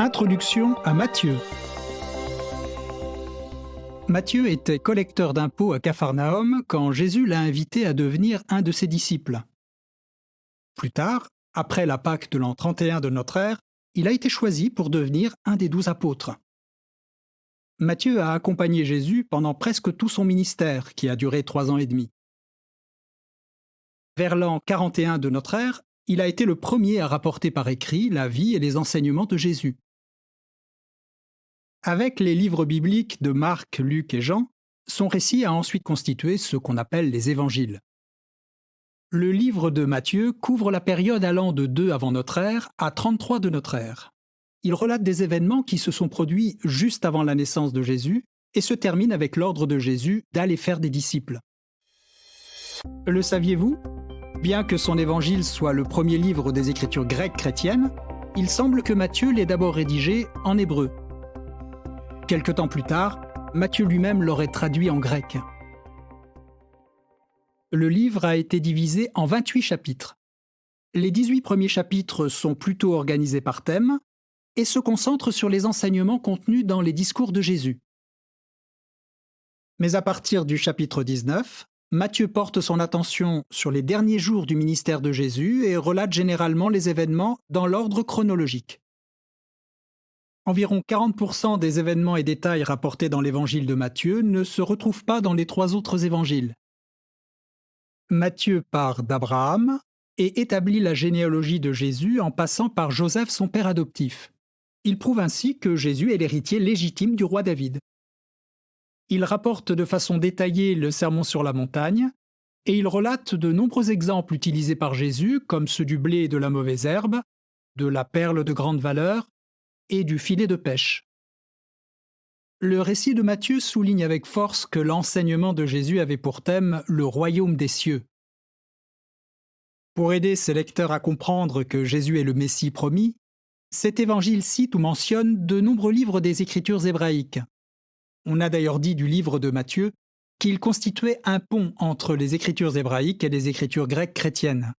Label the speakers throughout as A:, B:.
A: Introduction à Matthieu. Matthieu était collecteur d'impôts à Capharnaüm quand Jésus l'a invité à devenir un de ses disciples. Plus tard, après la Pâque de l'an 31 de notre ère, il a été choisi pour devenir un des 12 apôtres. Matthieu a accompagné Jésus pendant presque tout son ministère, qui a duré 3 ans et demi. Vers l'an 41 de notre ère, il a été le premier à rapporter par écrit la vie et les enseignements de Jésus. Avec les livres bibliques de Marc, Luc et Jean, son récit a ensuite constitué ce qu'on appelle les évangiles. Le livre de Matthieu couvre la période allant de 2 avant notre ère à 33 de notre ère. Il relate des événements qui se sont produits juste avant la naissance de Jésus et se termine avec l'ordre de Jésus d'aller faire des disciples. Le saviez-vous ? Bien que son évangile soit le premier livre des écritures grecques chrétiennes, il semble que Matthieu l'ait d'abord rédigé en hébreu. Quelque temps plus tard, Matthieu lui-même l'aurait traduit en grec. Le livre a été divisé en 28 chapitres. Les 18 premiers chapitres sont plutôt organisés par thème et se concentrent sur les enseignements contenus dans les discours de Jésus. Mais à partir du chapitre 19, Matthieu porte son attention sur les derniers jours du ministère de Jésus et relate généralement les événements dans l'ordre chronologique. Environ 40% des événements et détails rapportés dans l'évangile de Matthieu ne se retrouvent pas dans les 3 autres évangiles. Matthieu part d'Abraham et établit la généalogie de Jésus en passant par Joseph, son père adoptif. Il prouve ainsi que Jésus est l'héritier légitime du roi David. Il rapporte de façon détaillée le sermon sur la montagne et il relate de nombreux exemples utilisés par Jésus comme ceux du blé et de la mauvaise herbe, de la perle de grande valeur et du filet de pêche. Le récit de Matthieu souligne avec force que l'enseignement de Jésus avait pour thème le royaume des cieux. Pour aider ses lecteurs à comprendre que Jésus est le Messie promis, cet évangile cite ou mentionne de nombreux livres des Écritures hébraïques. On a d'ailleurs dit du livre de Matthieu qu'il constituait un pont entre les Écritures hébraïques et les Écritures grecques chrétiennes.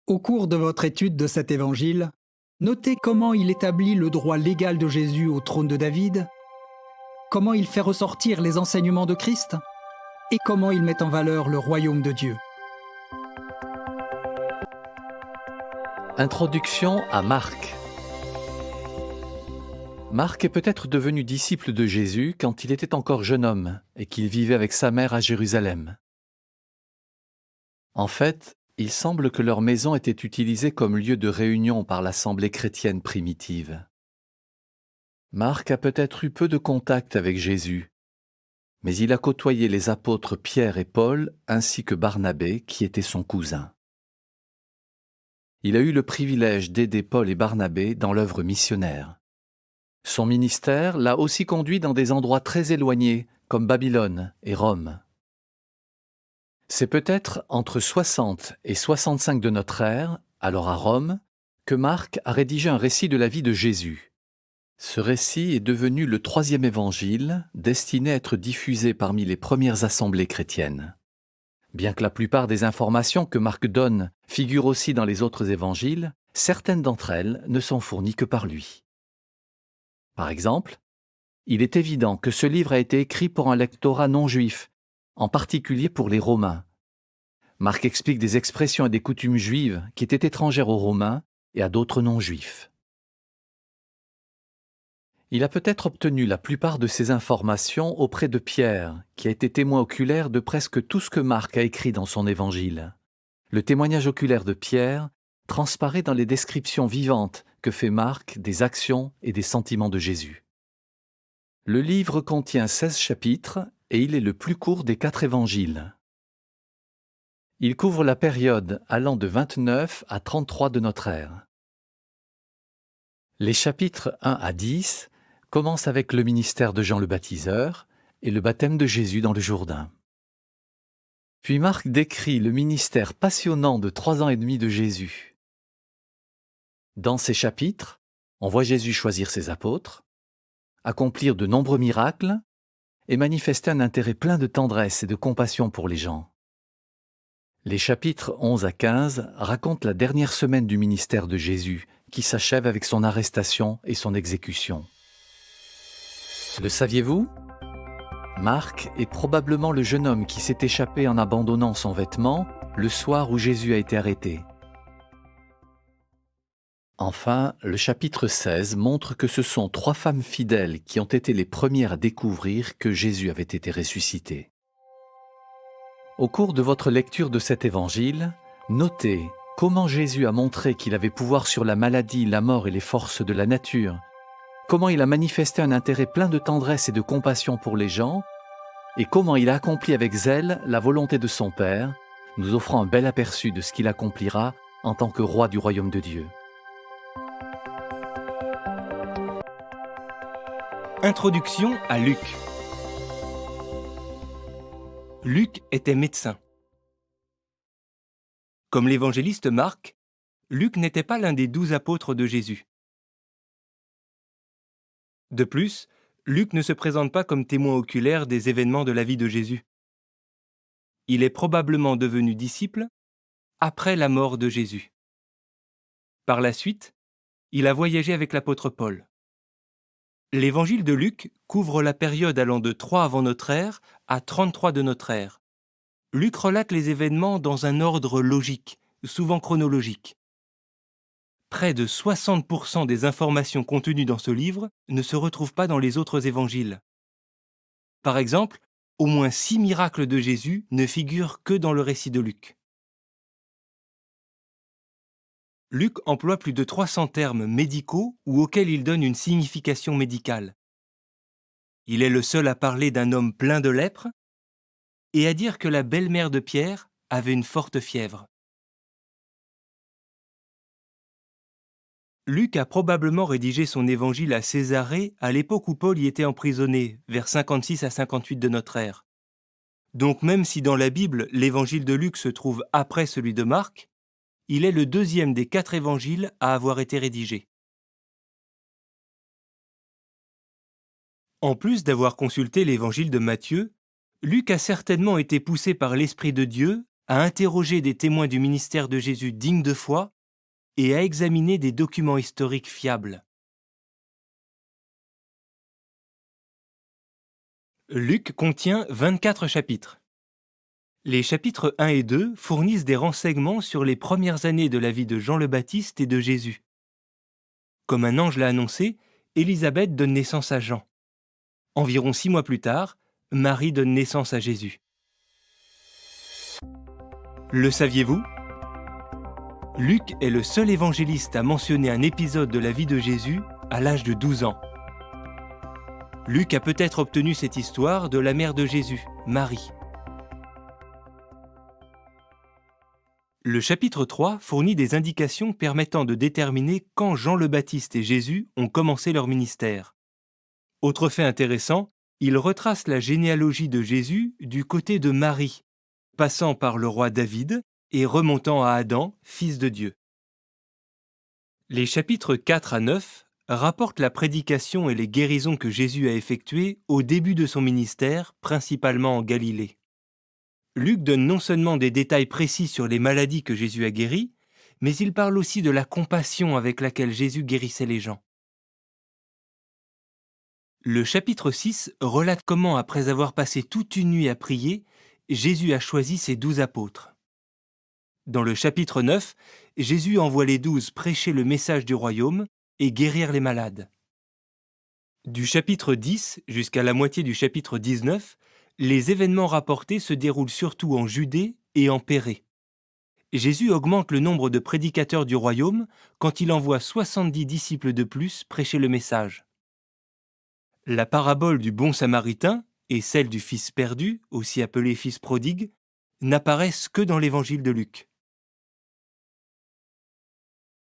A: Au cours de votre étude de cet évangile, notez comment il établit le droit légal de Jésus au trône de David, comment il fait ressortir les enseignements de Christ et comment il met en valeur le royaume de Dieu.
B: Introduction à Marc. Marc est peut-être devenu disciple de Jésus quand il était encore jeune homme et qu'il vivait avec sa mère à Jérusalem. En fait, il semble que leur maison était utilisée comme lieu de réunion par l'assemblée chrétienne primitive. Marc a peut-être eu peu de contact avec Jésus, mais il a côtoyé les apôtres Pierre et Paul ainsi que Barnabé qui était son cousin. Il a eu le privilège d'aider Paul et Barnabé dans l'œuvre missionnaire. Son ministère l'a aussi conduit dans des endroits très éloignés comme Babylone et Rome. C'est peut-être entre 60 et 65 de notre ère, alors à Rome, que Marc a rédigé un récit de la vie de Jésus. Ce récit est devenu le 3e évangile, destiné à être diffusé parmi les premières assemblées chrétiennes. Bien que la plupart des informations que Marc donne figurent aussi dans les autres évangiles, certaines d'entre elles ne sont fournies que par lui. Par exemple, il est évident que ce livre a été écrit pour un lectorat non juif, en particulier pour les Romains. Marc explique des expressions et des coutumes juives qui étaient étrangères aux Romains et à d'autres non-juifs. Il a peut-être obtenu la plupart de ces informations auprès de Pierre, qui a été témoin oculaire de presque tout ce que Marc a écrit dans son évangile. Le témoignage oculaire de Pierre transparaît dans les descriptions vivantes que fait Marc des actions et des sentiments de Jésus. Le livre contient 16 chapitres et il est le plus court des 4 évangiles. Il couvre la période allant de 29 à 33 de notre ère. Les chapitres 1 à 10 commencent avec le ministère de Jean le baptiseur et le baptême de Jésus dans le Jourdain. Puis Marc décrit le ministère passionnant de 3 ans et demi de Jésus. Dans ces chapitres, on voit Jésus choisir ses apôtres, accomplir de nombreux miracles et manifester un intérêt plein de tendresse et de compassion pour les gens. Les chapitres 11 à 15 racontent la dernière semaine du ministère de Jésus, qui s'achève avec son arrestation et son exécution. Le saviez-vous ? Marc est probablement le jeune homme qui s'est échappé en abandonnant son vêtement le soir où Jésus a été arrêté. Enfin, le chapitre 16 montre que ce sont 3 femmes fidèles qui ont été les premières à découvrir que Jésus avait été ressuscité. Au cours de votre lecture de cet évangile, notez comment Jésus a montré qu'il avait pouvoir sur la maladie, la mort et les forces de la nature, comment il a manifesté un intérêt plein de tendresse et de compassion pour les gens, et comment il a accompli avec zèle la volonté de son Père, nous offrant un bel aperçu de ce qu'il accomplira en tant que roi du royaume de Dieu.
C: Introduction à Luc. Luc était médecin. Comme l'évangéliste Marc, Luc n'était pas l'un des 12 apôtres de Jésus. De plus, Luc ne se présente pas comme témoin oculaire des événements de la vie de Jésus. Il est probablement devenu disciple après la mort de Jésus. Par la suite, il a voyagé avec l'apôtre Paul. L'évangile de Luc couvre la période allant de 3 avant notre ère à 33 de notre ère. Luc relate les événements dans un ordre logique, souvent chronologique. Près de 60% des informations contenues dans ce livre ne se retrouvent pas dans les autres évangiles. Par exemple, au moins 6 miracles de Jésus ne figurent que dans le récit de Luc. Luc emploie plus de 300 termes médicaux ou auxquels il donne une signification médicale. Il est le seul à parler d'un homme plein de lèpre et à dire que la belle-mère de Pierre avait une forte fièvre. Luc a probablement rédigé son évangile à Césarée à l'époque où Paul y était emprisonné, vers 56 à 58 de notre ère. Donc même si dans la Bible, l'évangile de Luc se trouve après celui de Marc, il est le 2e des 4 évangiles à avoir été rédigé. En plus d'avoir consulté l'évangile de Matthieu, Luc a certainement été poussé par l'Esprit de Dieu à interroger des témoins du ministère de Jésus dignes de foi et à examiner des documents historiques fiables. Luc contient 24 chapitres. Les chapitres 1 et 2 fournissent des renseignements sur les premières années de la vie de Jean le Baptiste et de Jésus. Comme un ange l'a annoncé, Élisabeth donne naissance à Jean. Environ 6 mois plus tard, Marie donne naissance à Jésus. Le saviez-vous ? Luc est le seul évangéliste à mentionner un épisode de la vie de Jésus à l'âge de 12 ans. Luc a peut-être obtenu cette histoire de la mère de Jésus, Marie. Le chapitre 3 fournit des indications permettant de déterminer quand Jean le Baptiste et Jésus ont commencé leur ministère. Autre fait intéressant, il retrace la généalogie de Jésus du côté de Marie, passant par le roi David et remontant à Adam, fils de Dieu. Les chapitres 4 à 9 rapportent la prédication et les guérisons que Jésus a effectuées au début de son ministère, principalement en Galilée. Luc donne non seulement des détails précis sur les maladies que Jésus a guéries, mais il parle aussi de la compassion avec laquelle Jésus guérissait les gens. Le chapitre 6 relate comment, après avoir passé toute une nuit à prier, Jésus a choisi ses 12 apôtres. Dans le chapitre 9, Jésus envoie les 12 prêcher le message du royaume et guérir les malades. Du chapitre 10 jusqu'à la moitié du chapitre 19, les événements rapportés se déroulent surtout en Judée et en Pérée. Jésus augmente le nombre de prédicateurs du royaume quand il envoie 70 disciples de plus prêcher le message. La parabole du bon samaritain et celle du fils perdu, aussi appelé fils prodigue, n'apparaissent que dans l'évangile de Luc.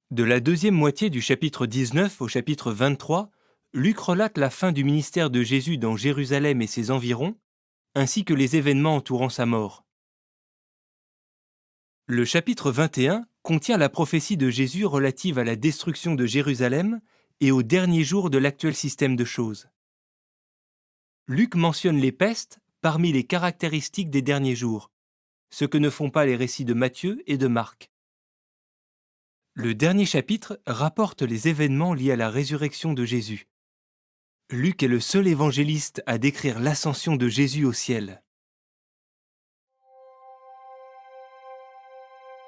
C: De la deuxième moitié du chapitre 19 au chapitre 23, Luc relate la fin du ministère de Jésus dans Jérusalem et ses environs, ainsi que les événements entourant sa mort. Le chapitre 21 contient la prophétie de Jésus relative à la destruction de Jérusalem et aux derniers jours de l'actuel système de choses. Luc mentionne les pestes parmi les caractéristiques des derniers jours, ce que ne font pas les récits de Matthieu et de Marc. Le dernier chapitre rapporte les événements liés à la résurrection de Jésus. Luc est le seul évangéliste à décrire l'ascension de Jésus au ciel.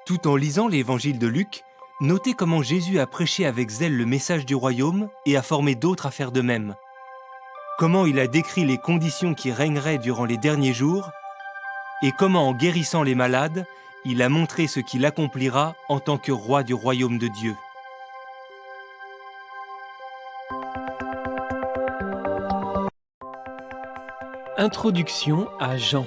C: Tout en lisant l'évangile de Luc, notez comment Jésus a prêché avec zèle le message du royaume et a formé d'autres à faire de même. Comment il a décrit les conditions qui régneraient durant les derniers jours et comment en guérissant les malades, il a montré ce qu'il accomplira en tant que roi du royaume de Dieu.
D: Introduction à Jean.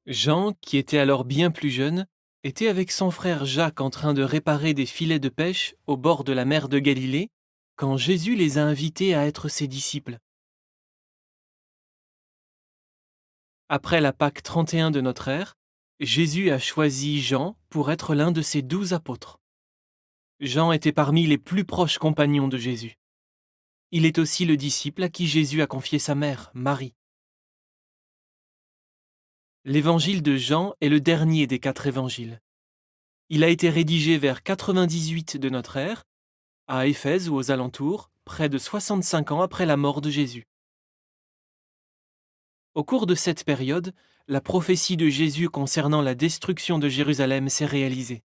D: Jean, qui était alors bien plus jeune, était avec son frère Jacques en train de réparer des filets de pêche au bord de la mer de Galilée, quand Jésus les a invités à être ses disciples. Après la Pâque 31 de notre ère, Jésus a choisi Jean pour être l'un de ses 12 apôtres. Jean était parmi les plus proches compagnons de Jésus. Il est aussi le disciple à qui Jésus a confié sa mère, Marie. L'évangile de Jean est le dernier des 4 évangiles. Il a été rédigé vers 98 de notre ère, à Éphèse ou aux alentours, près de 65 ans après la mort de Jésus. Au cours de cette période, la prophétie de Jésus concernant la destruction de Jérusalem s'est réalisée.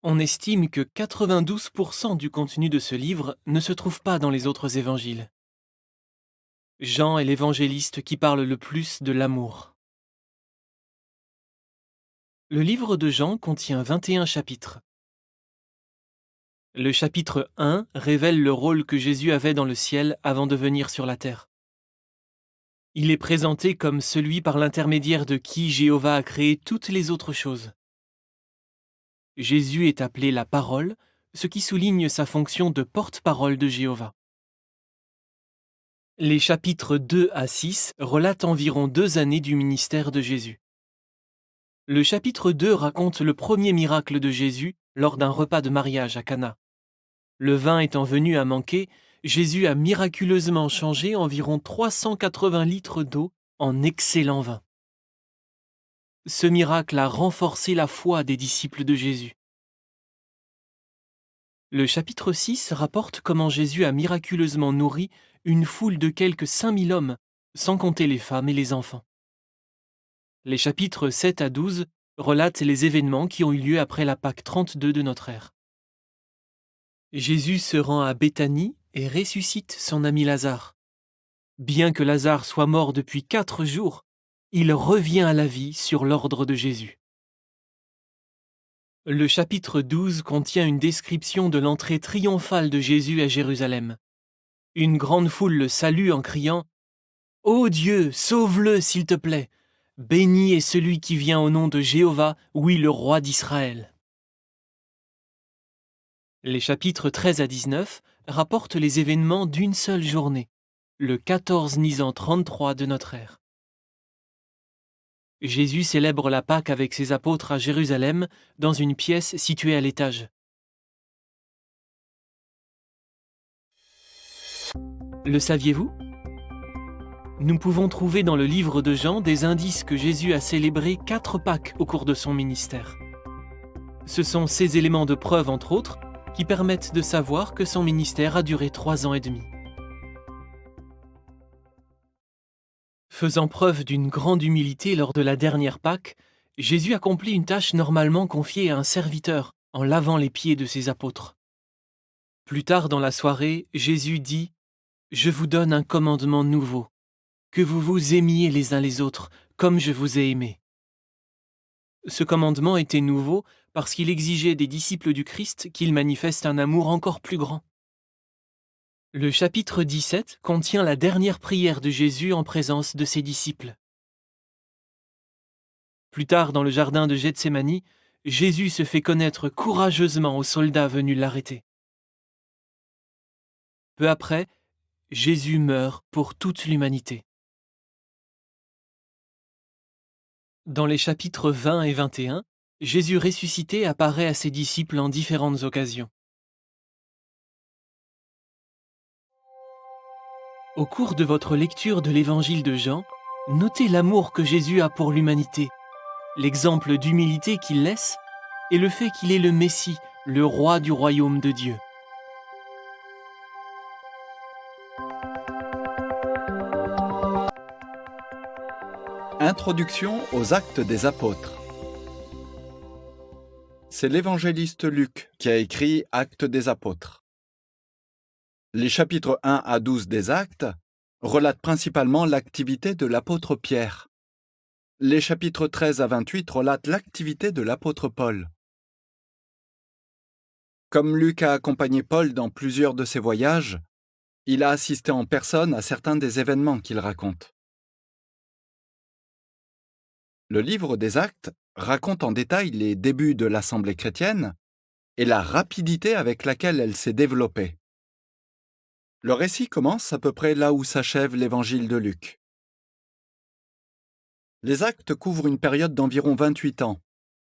D: On estime que 92% du contenu de ce livre ne se trouve pas dans les autres évangiles. Jean est l'évangéliste qui parle le plus de l'amour. Le livre de Jean contient 21 chapitres. Le chapitre 1 révèle le rôle que Jésus avait dans le ciel avant de venir sur la terre. Il est présenté comme celui par l'intermédiaire de qui Jéhovah a créé toutes les autres choses. Jésus est appelé la parole, ce qui souligne sa fonction de porte-parole de Jéhovah. Les chapitres 2 à 6 relatent environ 2 années du ministère de Jésus. Le chapitre 2 raconte le premier miracle de Jésus lors d'un repas de mariage à Cana. Le vin étant venu à manquer, Jésus a miraculeusement changé environ 380 litres d'eau en excellent vin. Ce miracle a renforcé la foi des disciples de Jésus. Le chapitre 6 rapporte comment Jésus a miraculeusement nourri une foule de quelques 5000 hommes, sans compter les femmes et les enfants. Les chapitres 7 à 12 relatent les événements qui ont eu lieu après la Pâque 32 de notre ère. Jésus se rend à Béthanie et ressuscite son ami Lazare. Bien que Lazare soit mort depuis 4 jours, il revient à la vie sur l'ordre de Jésus. Le chapitre 12 contient une description de l'entrée triomphale de Jésus à Jérusalem. Une grande foule le salue en criant « Ô Dieu, sauve-le, s'il te plaît! Béni est celui qui vient au nom de Jéhovah, oui, le roi d'Israël. » Les chapitres 13 à 19 rapportent les événements d'une seule journée, le 14 Nisan 33 de notre ère. Jésus célèbre la Pâque avec ses apôtres à Jérusalem dans une pièce située à l'étage. Le saviez-vous ? Nous pouvons trouver dans le livre de Jean des indices que Jésus a célébré 4 Pâques au cours de son ministère. Ce sont ces éléments de preuve, entre autres, qui permettent de savoir que son ministère a duré 3 ans et demi. Faisant preuve d'une grande humilité lors de la dernière Pâque, Jésus accomplit une tâche normalement confiée à un serviteur en lavant les pieds de ses apôtres. Plus tard dans la soirée, Jésus dit « Je vous donne un commandement nouveau, que vous vous aimiez les uns les autres, comme je vous ai aimés. » Ce commandement était nouveau parce qu'il exigeait des disciples du Christ qu'ils manifestent un amour encore plus grand. Le chapitre 17 contient la dernière prière de Jésus en présence de ses disciples. Plus tard, dans le jardin de Gethsémani, Jésus se fait connaître courageusement aux soldats venus l'arrêter. Peu après, Jésus meurt pour toute l'humanité. Dans les chapitres 20 et 21, Jésus ressuscité apparaît à ses disciples en différentes occasions. Au cours de votre lecture de l'évangile de Jean, Notez l'amour que Jésus a pour l'humanité, l'exemple d'humilité qu'il laisse et le fait qu'il est le Messie, le roi du royaume de Dieu.
B: Introduction aux Actes des Apôtres. C'est l'évangéliste Luc qui a écrit Actes des Apôtres. Les chapitres 1 à 12 des Actes relatent principalement l'activité de l'apôtre Pierre. Les chapitres 13 à 28 relatent l'activité de l'apôtre Paul. Comme Luc a accompagné Paul dans plusieurs de ses voyages, il a assisté en personne à certains des événements qu'il raconte. Le livre des Actes raconte en détail les débuts de l'Assemblée chrétienne et la rapidité avec laquelle elle s'est développée. Le récit commence à peu près là où s'achève l'évangile de Luc. Les Actes couvrent une période d'environ 28 ans,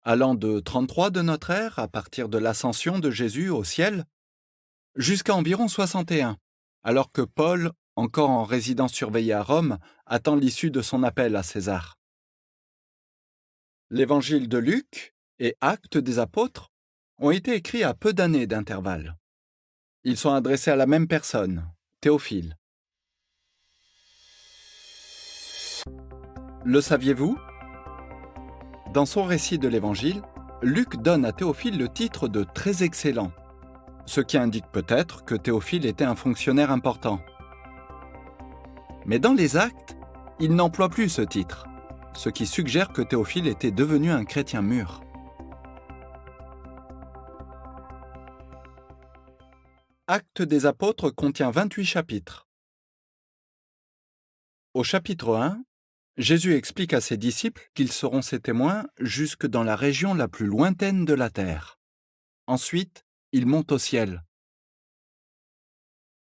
B: allant de 33 de notre ère, à partir de l'ascension de Jésus au ciel, jusqu'à environ 61, alors que Paul, encore en résidence surveillée à Rome, attend l'issue de son appel à César. L'évangile de Luc et Actes des Apôtres ont été écrits à peu d'années d'intervalle. Ils sont adressés à la même personne, Théophile. Le saviez-vous ? Dans son récit de l'Évangile, Luc donne à Théophile le titre de « très excellent », ce qui indique peut-être que Théophile était un fonctionnaire important. Mais dans les Actes, il n'emploie plus ce titre, ce qui suggère que Théophile était devenu un chrétien mûr. Actes des Apôtres contient 28 chapitres. Au chapitre 1, Jésus explique à ses disciples qu'ils seront ses témoins jusque dans la région la plus lointaine de la terre. Ensuite, il monte au ciel.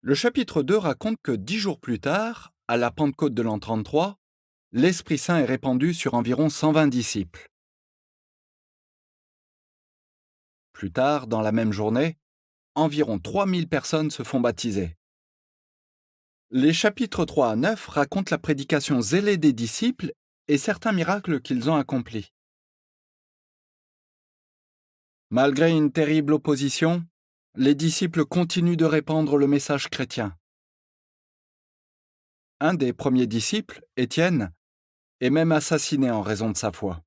B: Le chapitre 2 raconte que 10 jours plus tard, à la Pentecôte de l'an 33, l'Esprit Saint est répandu sur environ 120 disciples. Plus tard, dans la même journée, environ 3000 personnes se font baptiser. Les chapitres 3 à 9 racontent la prédication zélée des disciples et certains miracles qu'ils ont accomplis. Malgré une terrible opposition, les disciples continuent de répandre le message chrétien. Un des premiers disciples, Étienne, est même assassiné en raison de sa foi.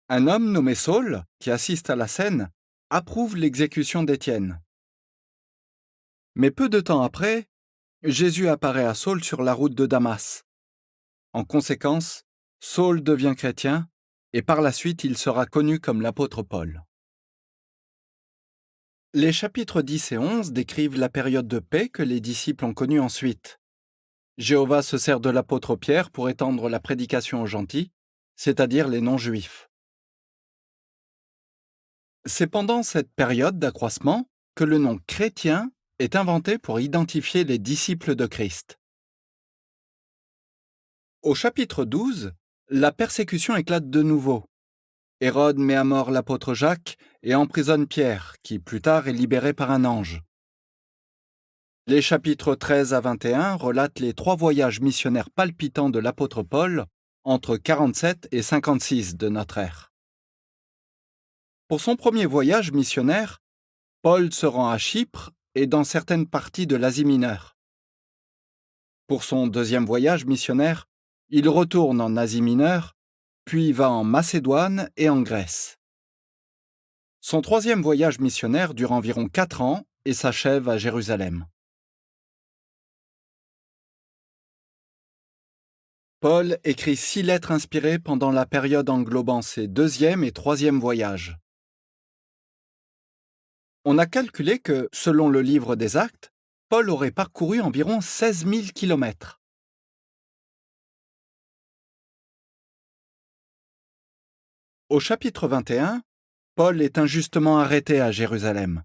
B: Un homme nommé Saul, qui assiste à la scène, approuve l'exécution d'Étienne. Mais peu de temps après, Jésus apparaît à Saul sur la route de Damas. En conséquence, Saul devient chrétien et par la suite il sera connu comme l'apôtre Paul. Les chapitres 10 et 11 décrivent la période de paix que les disciples ont connue ensuite. Jéhovah se sert de l'apôtre Pierre pour étendre la prédication aux gentils, c'est-à-dire les non-juifs. C'est pendant cette période d'accroissement que le nom chrétien est inventé pour identifier les disciples de Christ. Au chapitre 12, la persécution éclate de nouveau. Hérode met à mort l'apôtre Jacques et emprisonne Pierre, qui plus tard est libéré par un ange. Les chapitres 13 à 21 relatent les 3 voyages missionnaires palpitants de l'apôtre Paul entre 47 et 56 de notre ère. Pour son premier voyage missionnaire, Paul se rend à Chypre et dans certaines parties de l'Asie mineure. Pour son deuxième voyage missionnaire, il retourne en Asie mineure, puis va en Macédoine et en Grèce. Son troisième voyage missionnaire dure environ 4 ans et s'achève à Jérusalem. Paul écrit 6 lettres inspirées pendant la période englobant ses deuxième et troisième voyages. On a calculé que, selon le livre des Actes, Paul aurait parcouru environ 16 000 kilomètres. Au chapitre 21, Paul est injustement arrêté à Jérusalem.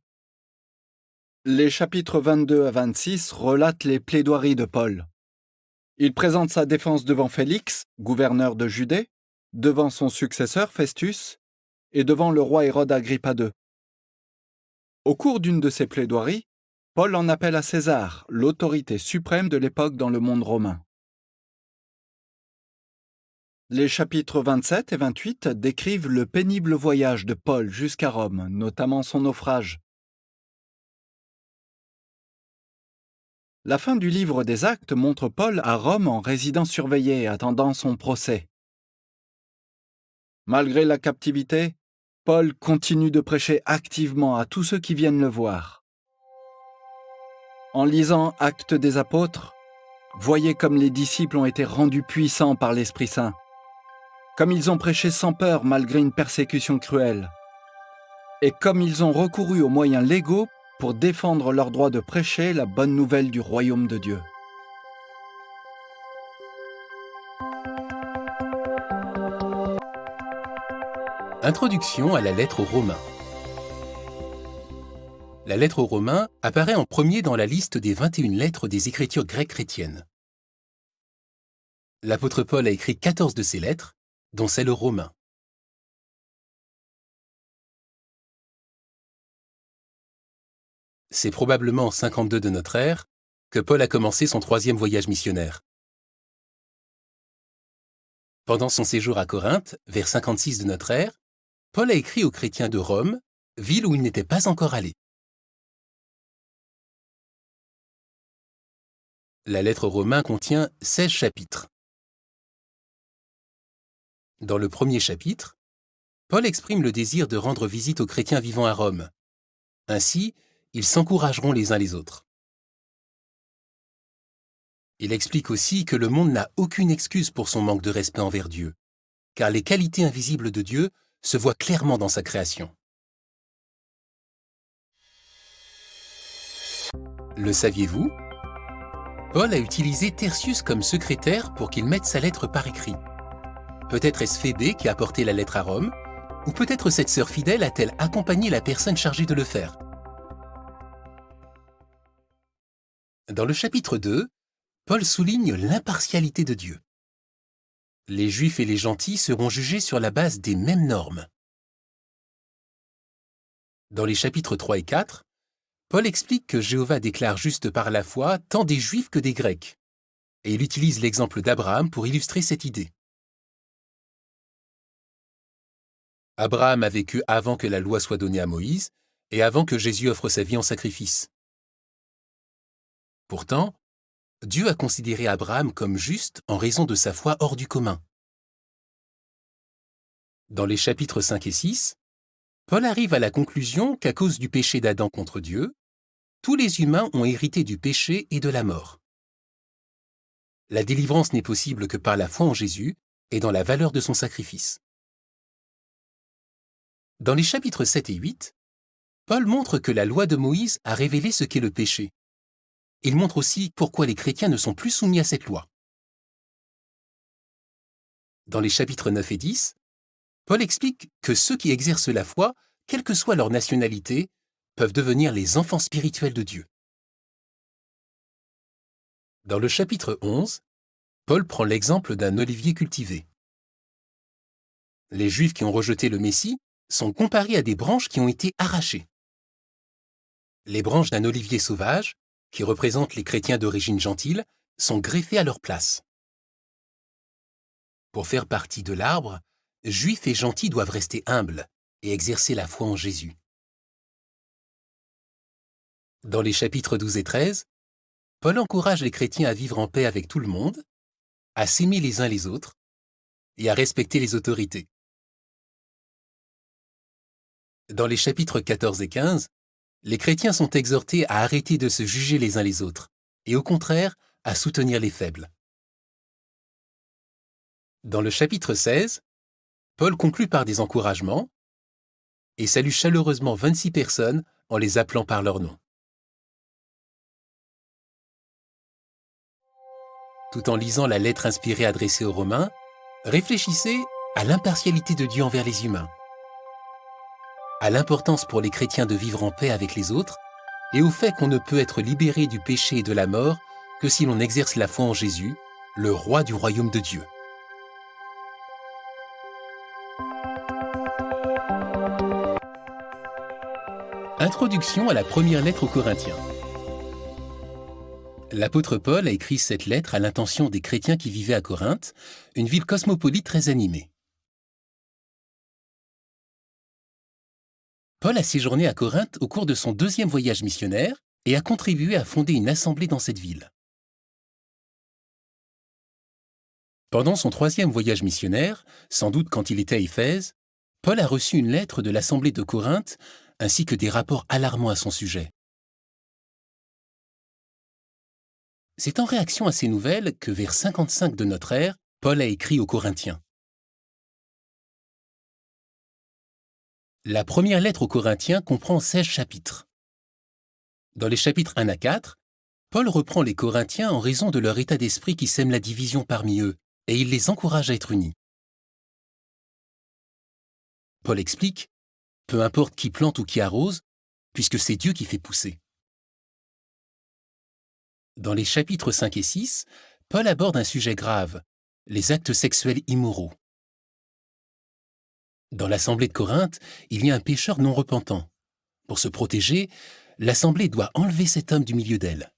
B: Les chapitres 22 à 26 relatent les plaidoiries de Paul. Il présente sa défense devant Félix, gouverneur de Judée, devant son successeur Festus et devant le roi Hérode Agrippa II. Au cours d'une de ses plaidoiries, Paul en appelle à César, l'autorité suprême de l'époque dans le monde romain.
E: Les chapitres 27 et 28 décrivent le pénible voyage de Paul jusqu'à Rome, notamment son naufrage. La fin du livre des Actes montre Paul à Rome en résidence surveillée, attendant son procès. Malgré la captivité, Paul continue de prêcher activement à tous ceux qui viennent le voir. En lisant Actes des Apôtres, voyez comme les disciples ont été rendus puissants par l'Esprit Saint, comme ils ont prêché sans peur malgré une persécution cruelle, et comme ils ont recouru aux moyens légaux pour défendre leur droit de prêcher la bonne nouvelle du royaume de Dieu.
F: Introduction à la lettre aux Romains. La lettre aux Romains apparaît en premier dans la liste des 21 lettres des Écritures grecques chrétiennes. L'apôtre Paul a écrit 14 de ces lettres, dont celle aux Romains. C'est probablement en 52 de notre ère que Paul a commencé son 3e voyage missionnaire. Pendant son séjour à Corinthe, vers 56 de notre ère, Paul a écrit aux chrétiens de Rome, ville où il n'était pas encore allé. La lettre aux Romains contient 16 chapitres. Dans le premier chapitre, Paul exprime le désir de rendre visite aux chrétiens vivant à Rome. Ainsi, ils s'encourageront les uns les autres. Il explique aussi que le monde n'a aucune excuse pour son manque de respect envers Dieu, car les qualités invisibles de Dieu se voient clairement dans sa création. Le saviez-vous ? Paul a utilisé Tertius comme secrétaire pour qu'il mette sa lettre par écrit. Peut-être est-ce Phébé qui a apporté la lettre à Rome, ou peut-être cette sœur fidèle a-t-elle accompagné la personne chargée de le faire. Dans le chapitre 2, Paul souligne l'impartialité de Dieu. Les Juifs et les gentils seront jugés sur la base des mêmes normes. Dans les chapitres 3 et 4, Paul explique que Jéhovah déclare juste par la foi tant des Juifs que des Grecs, et il utilise l'exemple d'Abraham pour illustrer cette idée. Abraham a vécu avant que la loi soit donnée à Moïse et avant que Jésus offre sa vie en sacrifice. Pourtant, Dieu a considéré Abraham comme juste en raison de sa foi hors du commun. Dans les chapitres 5 et 6, Paul arrive à la conclusion qu'à cause du péché d'Adam contre Dieu, tous les humains ont hérité du péché et de la mort. La délivrance n'est possible que par la foi en Jésus et dans la valeur de son sacrifice. Dans les chapitres 7 et 8, Paul montre que la loi de Moïse a révélé ce qu'est le péché. Il montre aussi pourquoi les chrétiens ne sont plus soumis à cette loi. Dans les chapitres 9 et 10, Paul explique que ceux qui exercent la foi, quelle que soit leur nationalité, peuvent devenir les enfants spirituels de Dieu. Dans le chapitre 11, Paul prend l'exemple d'un olivier cultivé. Les Juifs qui ont rejeté le Messie sont comparés à des branches qui ont été arrachées. Les branches d'un olivier sauvage, qui représentent les chrétiens d'origine gentile, sont greffées à leur place. Pour faire partie de l'arbre, Juifs et gentils doivent rester humbles et exercer la foi en Jésus. Dans les chapitres 12 et 13, Paul encourage les chrétiens à vivre en paix avec tout le monde, à s'aimer les uns les autres et à respecter les autorités. Dans les chapitres 14 et 15, les chrétiens sont exhortés à arrêter de se juger les uns les autres et au contraire à soutenir les faibles. Dans le chapitre 16, Paul conclut par des encouragements et salue chaleureusement 26 personnes en les appelant par leur nom. Tout en lisant la lettre inspirée adressée aux Romains, réfléchissez à l'impartialité de Dieu envers les humains, à l'importance pour les chrétiens de vivre en paix avec les autres et au fait qu'on ne peut être libéré du péché et de la mort que si l'on exerce la foi en Jésus, le roi du royaume de Dieu. Introduction à la première lettre aux Corinthiens. L'apôtre Paul a écrit cette lettre à l'intention des chrétiens qui vivaient à Corinthe, une ville cosmopolite très animée. Paul a séjourné à Corinthe au cours de son 2e voyage missionnaire et a contribué à fonder une assemblée dans cette ville. Pendant son 3e voyage missionnaire, sans doute quand il était à Éphèse, Paul a reçu une lettre de l'assemblée de Corinthe ainsi que des rapports alarmants à son sujet. C'est en réaction à ces nouvelles que vers 55 de notre ère, Paul a écrit aux Corinthiens. La première lettre aux Corinthiens comprend 16 chapitres. Dans les chapitres 1 à 4, Paul reprend les Corinthiens en raison de leur état d'esprit qui sème la division parmi eux, et il les encourage à être unis. Paul explique « Peu importe qui plante ou qui arrose, puisque c'est Dieu qui fait pousser ». Dans les chapitres 5 et 6, Paul aborde un sujet grave, les actes sexuels immoraux. Dans l'assemblée de Corinthe, il y a un pécheur non repentant. Pour se protéger, l'assemblée doit enlever cet homme du milieu d'elle.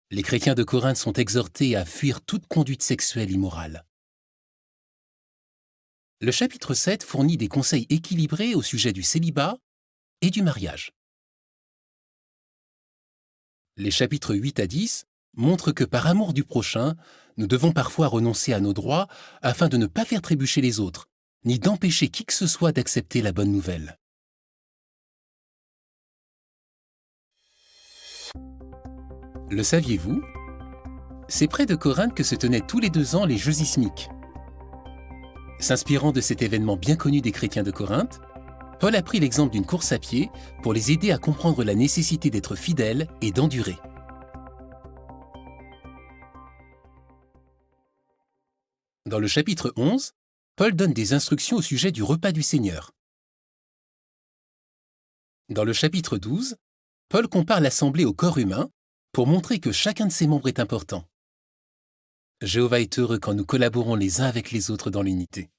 F: Les chrétiens de Corinthe sont exhortés à fuir toute conduite sexuelle immorale. Le chapitre 7 fournit des conseils équilibrés au sujet du célibat et du mariage. Les chapitres 8 à 10 montrent que par amour du prochain, nous devons parfois renoncer à nos droits afin de ne pas faire trébucher les autres, ni d'empêcher qui que ce soit d'accepter la bonne nouvelle. Le saviez-vous? C'est près de Corinthe que se tenaient tous les 2 ans les Jeux ismiques. S'inspirant de cet événement bien connu des chrétiens de Corinthe, Paul a pris l'exemple d'une course à pied pour les aider à comprendre la nécessité d'être fidèles et d'endurer. Dans le chapitre 11, Paul donne des instructions au sujet du repas du Seigneur. Dans le chapitre 12, Paul compare l'assemblée au corps humain pour montrer que chacun de ses membres est important. Jéhovah est heureux quand nous collaborons les uns avec les autres dans l'unité.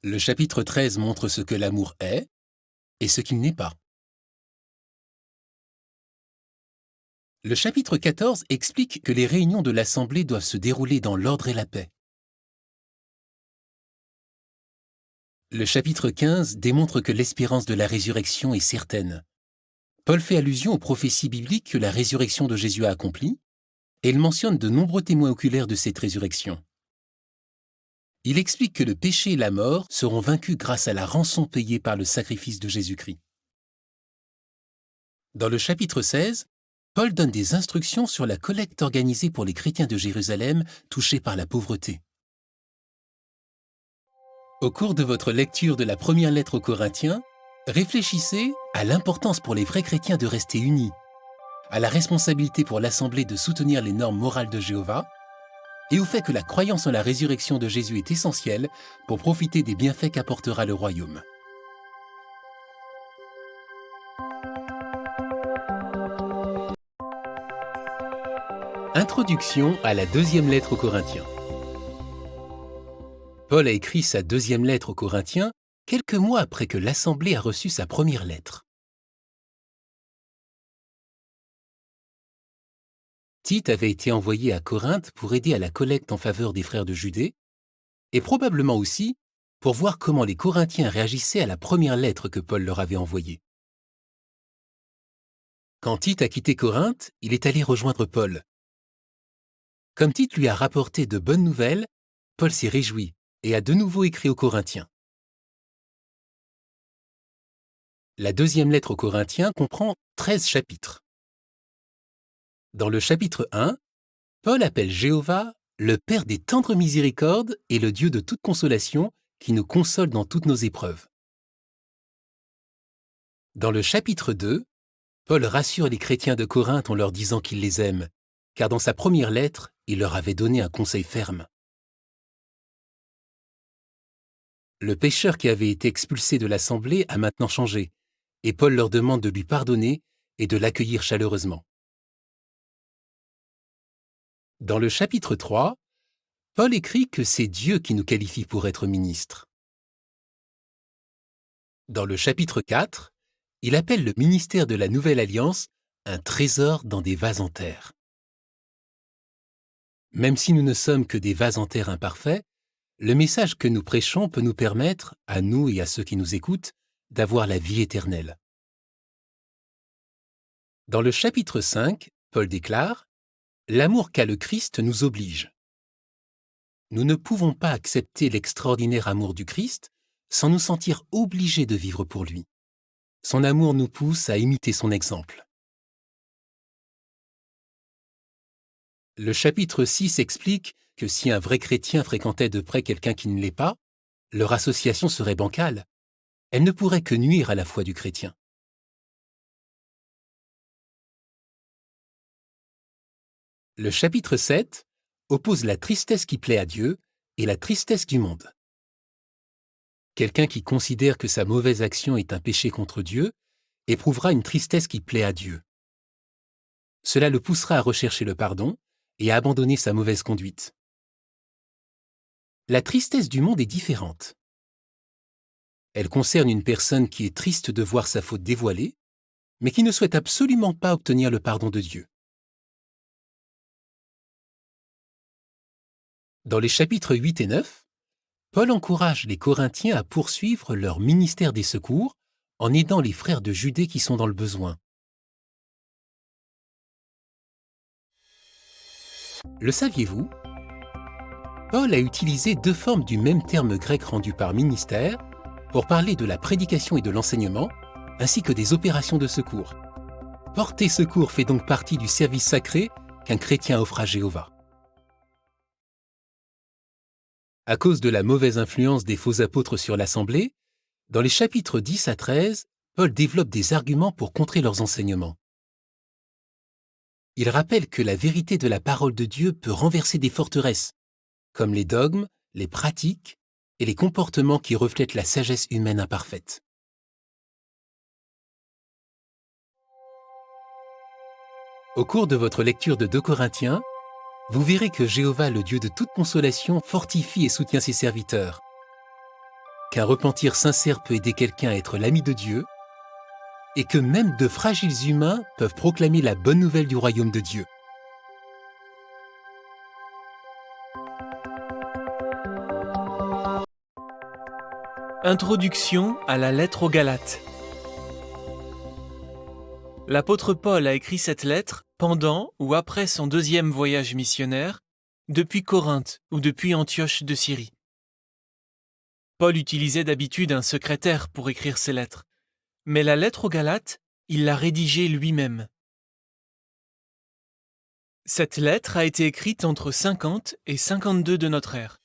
F: Le chapitre 13 montre ce que l'amour est et ce qu'il n'est pas. Le chapitre 14 explique que les réunions de l'Assemblée doivent se dérouler dans l'ordre et la paix. Le chapitre 15 démontre que l'espérance de la résurrection est certaine. Paul fait allusion aux prophéties bibliques que la résurrection de Jésus a accomplies, et il mentionne de nombreux témoins oculaires de cette résurrection. Il explique que le péché et la mort seront vaincus grâce à la rançon payée par le sacrifice de Jésus-Christ. Dans le chapitre 16, Paul donne des instructions sur la collecte organisée pour les chrétiens de Jérusalem touchés par la pauvreté. Au cours de votre lecture de la première lettre aux Corinthiens, réfléchissez à l'importance pour les vrais chrétiens de rester unis, à la responsabilité pour l'Assemblée de soutenir les normes morales de Jéhovah, et au fait que la croyance en la résurrection de Jésus est essentielle pour profiter des bienfaits qu'apportera le royaume. Introduction à la 2e lettre aux Corinthiens. Paul a écrit sa 2e lettre aux Corinthiens quelques mois après que l'Assemblée a reçu sa première lettre. Tite avait été envoyé à Corinthe pour aider à la collecte en faveur des frères de Judée, et probablement aussi pour voir comment les Corinthiens réagissaient à la première lettre que Paul leur avait envoyée. Quand Tite a quitté Corinthe, il est allé rejoindre Paul. Comme Tite lui a rapporté de bonnes nouvelles, Paul s'est réjoui et a de nouveau écrit aux Corinthiens. La 2e lettre aux Corinthiens comprend 13 chapitres. Dans le chapitre 1, Paul appelle Jéhovah le Père des tendres miséricordes et le Dieu de toute consolation qui nous console dans toutes nos épreuves. Dans le chapitre 2, Paul rassure les chrétiens de Corinthe en leur disant qu'il les aime, car dans sa première lettre, il leur avait donné un conseil ferme. Le pécheur qui avait été expulsé de l'assemblée a maintenant changé, et Paul leur demande de lui pardonner et de l'accueillir chaleureusement. Dans le chapitre 3, Paul écrit que c'est Dieu qui nous qualifie pour être ministres. Dans le chapitre 4, il appelle le ministère de la Nouvelle Alliance un trésor dans des vases en terre. Même si nous ne sommes que des vases en terre imparfaits, le message que nous prêchons peut nous permettre, à nous et à ceux qui nous écoutent, d'avoir la vie éternelle. Dans le chapitre 5, Paul déclare « L'amour qu'a le Christ nous oblige ». Nous ne pouvons pas accepter l'extraordinaire amour du Christ sans nous sentir obligés de vivre pour lui. Son amour nous pousse à imiter son exemple. Le chapitre 6 explique que si un vrai chrétien fréquentait de près quelqu'un qui ne l'est pas, leur association serait bancale. Elle ne pourrait que nuire à la foi du chrétien. Le chapitre 7 oppose la tristesse qui plaît à Dieu et la tristesse du monde. Quelqu'un qui considère que sa mauvaise action est un péché contre Dieu éprouvera une tristesse qui plaît à Dieu. Cela le poussera à rechercher le pardon et à abandonner sa mauvaise conduite. La tristesse du monde est différente. Elle concerne une personne qui est triste de voir sa faute dévoilée, mais qui ne souhaite absolument pas obtenir le pardon de Dieu. Dans les chapitres 8 et 9, Paul encourage les Corinthiens à poursuivre leur ministère des secours en aidant les frères de Judée qui sont dans le besoin. Le saviez-vous ? Paul a utilisé deux formes du même terme grec rendu par ministère pour parler de la prédication et de l'enseignement, ainsi que des opérations de secours. Porter secours fait donc partie du service sacré qu'un chrétien offre à Jéhovah. À cause de la mauvaise influence des faux apôtres sur l'Assemblée, dans les chapitres 10 à 13, Paul développe des arguments pour contrer leurs enseignements. Il rappelle que la vérité de la parole de Dieu peut renverser des forteresses, comme les dogmes, les pratiques et les comportements qui reflètent la sagesse humaine imparfaite. Au cours de votre lecture de 2 Corinthiens, vous verrez que Jéhovah, le Dieu de toute consolation, fortifie et soutient ses serviteurs, qu'un repentir sincère peut aider quelqu'un à être l'ami de Dieu, et que même de fragiles humains peuvent proclamer la bonne nouvelle du royaume de Dieu.
D: Introduction à la lettre aux Galates. L'apôtre Paul a écrit cette lettre pendant ou après son deuxième voyage missionnaire, depuis Corinthe ou depuis Antioche de Syrie. Paul utilisait d'habitude un secrétaire pour écrire ses lettres, mais la lettre aux Galates, il l'a rédigée lui-même. Cette lettre a été écrite entre 50 et 52 de notre ère.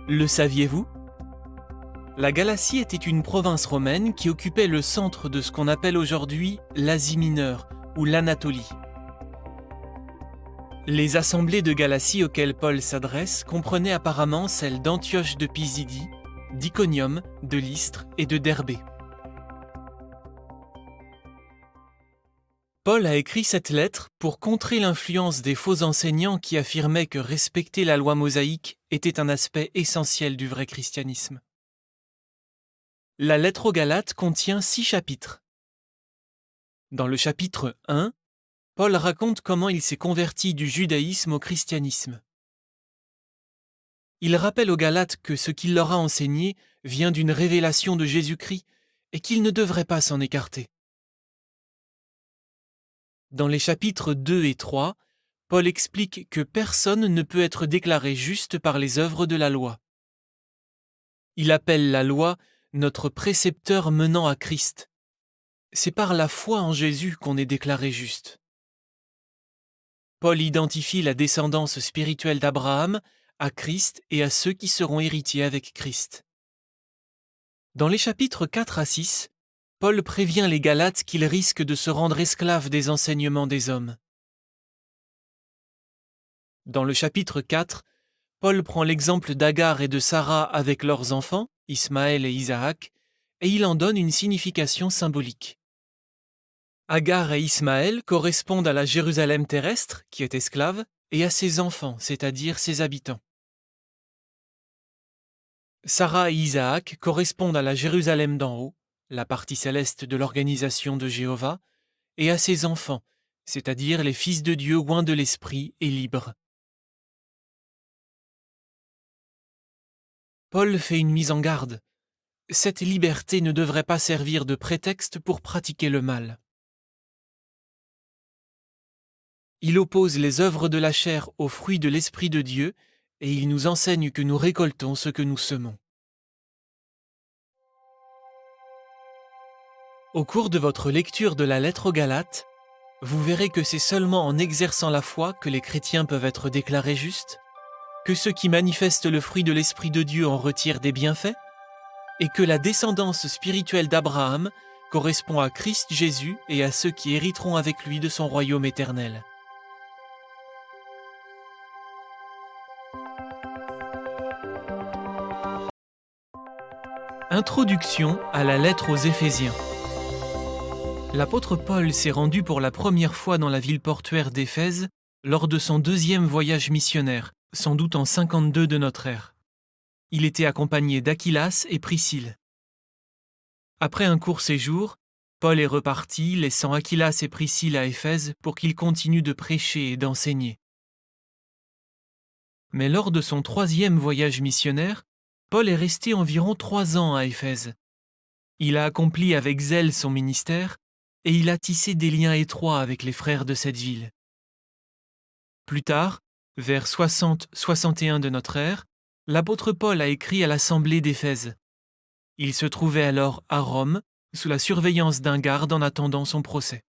D: Le saviez-vous ? La Galatie était une province romaine qui occupait le centre de ce qu'on appelle aujourd'hui l'Asie mineure ou l'Anatolie. Les assemblées de Galatie auxquelles Paul s'adresse comprenaient apparemment celles d'Antioche de Pisidie, d'Iconium, de Lystre et de Derbé. Paul a écrit cette lettre pour contrer l'influence des faux enseignants qui affirmaient que respecter la loi mosaïque était un aspect essentiel du vrai christianisme. La lettre aux Galates contient 6 chapitres. Dans le chapitre 1, Paul raconte comment il s'est converti du judaïsme au christianisme. Il rappelle aux Galates que ce qu'il leur a enseigné vient d'une révélation de Jésus-Christ et qu'ils ne devraient pas s'en écarter. Dans les chapitres 2 et 3, Paul explique que personne ne peut être déclaré juste par les œuvres de la loi. Il appelle la loi notre précepteur menant à Christ. C'est par la foi en Jésus qu'on est déclaré juste. Paul identifie la descendance spirituelle d'Abraham à Christ et à ceux qui seront héritiers avec Christ. Dans les chapitres 4 à 6, Paul prévient les Galates qu'ils risquent de se rendre esclaves des enseignements des hommes. Dans le chapitre 4, Paul prend l'exemple d'Agar et de Sarah avec leurs enfants, Ismaël et Isaac, et il en donne une signification symbolique. Agar et Ismaël correspondent à la Jérusalem terrestre, qui est esclave, et à ses enfants, c'est-à-dire ses habitants. Sarah et Isaac correspondent à la Jérusalem d'en haut, la partie céleste de l'organisation de Jéhovah, et à ses enfants, c'est-à-dire les fils de Dieu oints de l'Esprit et libres. Paul fait une mise en garde. Cette liberté ne devrait pas servir de prétexte pour pratiquer le mal. Il oppose les œuvres de la chair aux fruits de l'Esprit de Dieu et il nous enseigne que nous récoltons ce que nous semons. Au cours de votre lecture de la lettre aux Galates, vous verrez que c'est seulement en exerçant la foi que les chrétiens peuvent être déclarés justes, que ceux qui manifestent le fruit de l'Esprit de Dieu en retirent des bienfaits, et que la descendance spirituelle d'Abraham correspond à Christ Jésus et à ceux qui hériteront avec lui de son royaume éternel. Introduction à la lettre aux Éphésiens. L'apôtre Paul s'est rendu pour la première fois dans la ville portuaire d'Éphèse lors de son deuxième voyage missionnaire, sans doute en 52 de notre ère. Il était accompagné d'Aquilas et Priscille. Après un court séjour, Paul est reparti, laissant Aquilas et Priscille à Éphèse pour qu'ils continuent de prêcher et d'enseigner. Mais lors de son troisième voyage missionnaire, Paul est resté environ 3 ans à Éphèse. Il a accompli avec zèle son ministère et il a tissé des liens étroits avec les frères de cette ville. Plus tard, vers 60-61 de notre ère, l'apôtre Paul a écrit à l'assemblée d'Éphèse. Il se trouvait alors à Rome, sous la surveillance d'un garde en attendant son procès.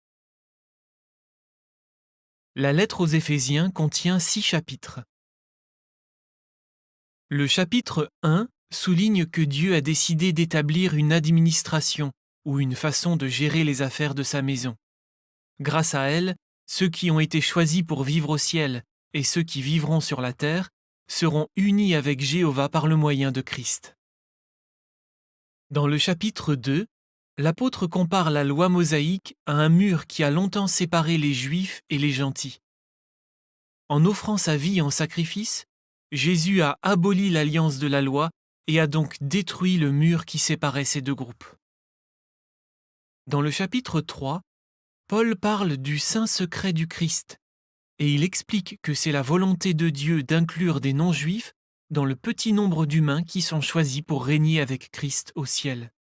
D: La lettre aux Éphésiens contient 6 chapitres. Le chapitre 1 souligne que Dieu a décidé d'établir une administration ou une façon de gérer les affaires de sa maison. Grâce à elle, ceux qui ont été choisis pour vivre au ciel et ceux qui vivront sur la terre seront unis avec Jéhovah par le moyen de Christ. Dans le chapitre 2, l'apôtre compare la loi mosaïque à un mur qui a longtemps séparé les Juifs et les gentils. En offrant sa vie en sacrifice, Jésus a aboli l'alliance de la loi et a donc détruit le mur qui séparait ces deux groupes. Dans le chapitre 3, Paul parle du saint secret du Christ et il explique que c'est la volonté de Dieu d'inclure des non-juifs dans le petit nombre d'humains qui sont choisis pour régner avec Christ au ciel.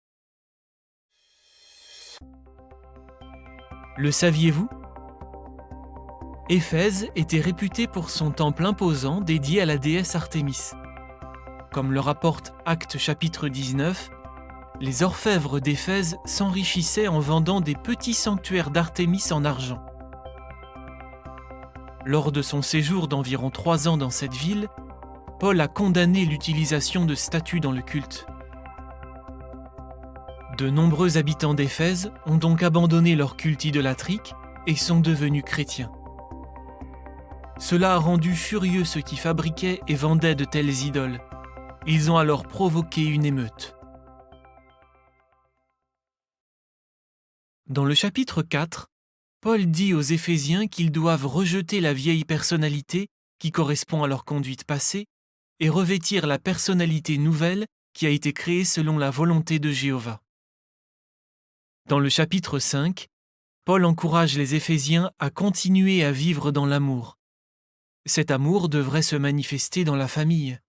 D: Le saviez-vous ? Éphèse était réputée pour son temple imposant dédié à la déesse Artémis. Comme le rapporte Actes chapitre 19, les orfèvres d'Éphèse s'enrichissaient en vendant des petits sanctuaires d'Artémis en argent. Lors de son séjour d'environ 3 ans dans cette ville, Paul a condamné l'utilisation de statues dans le culte. De nombreux habitants d'Éphèse ont donc abandonné leur culte idolâtrique et sont devenus chrétiens. Cela a rendu furieux ceux qui fabriquaient et vendaient de telles idoles. Ils ont alors provoqué une émeute. Dans le chapitre 4, Paul dit aux Éphésiens qu'ils doivent rejeter la vieille personnalité qui correspond à leur conduite passée et revêtir la personnalité nouvelle qui a été créée selon la volonté de Jéhovah. Dans le chapitre 5, Paul encourage les Éphésiens à continuer à vivre dans l'amour. Cet amour devrait se manifester dans la famille.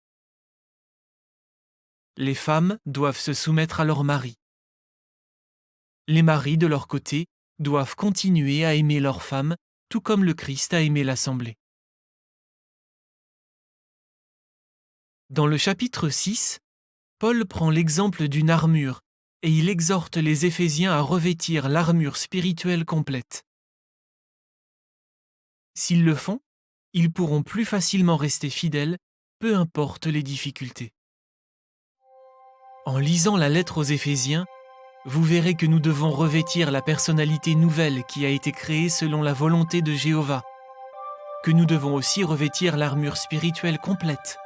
D: Les femmes doivent se soumettre à leurs maris. Les maris, de leur côté, doivent continuer à aimer leurs femmes, tout comme le Christ a aimé l'Assemblée. Dans le chapitre 6, Paul prend l'exemple d'une armure et il exhorte les Éphésiens à revêtir l'armure spirituelle complète. S'ils le font, ils pourront plus facilement rester fidèles, peu importe les difficultés. En lisant la lettre aux Éphésiens, vous verrez que nous devons revêtir la personnalité nouvelle qui a été créée selon la volonté de Jéhovah, que nous devons aussi revêtir l'armure spirituelle complète.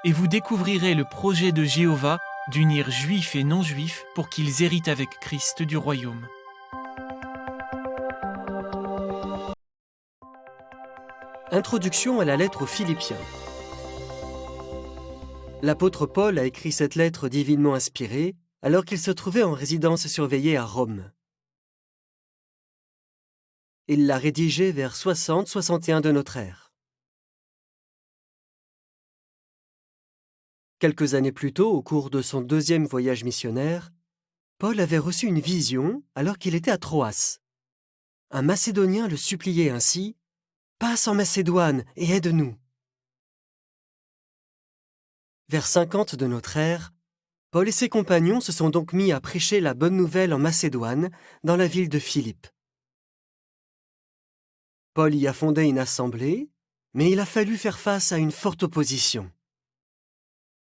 D: Et vous découvrirez le projet de Jéhovah d'unir juifs et non-juifs pour qu'ils héritent avec Christ du royaume.
G: Introduction à la lettre aux Philippiens. L'apôtre Paul a écrit cette lettre divinement inspirée alors qu'il se trouvait en résidence surveillée à Rome. Il l'a rédigé vers 60-61 de notre ère. Quelques années plus tôt, au cours de son deuxième voyage missionnaire, Paul avait reçu une vision alors qu'il était à Troas. Un Macédonien le suppliait ainsi « Passe en Macédoine et aide-nous ». Vers 50 de notre ère, Paul et ses compagnons se sont donc mis à prêcher la bonne nouvelle en Macédoine, dans la ville de Philippe. Paul y a fondé une assemblée, mais il a fallu faire face à une forte opposition.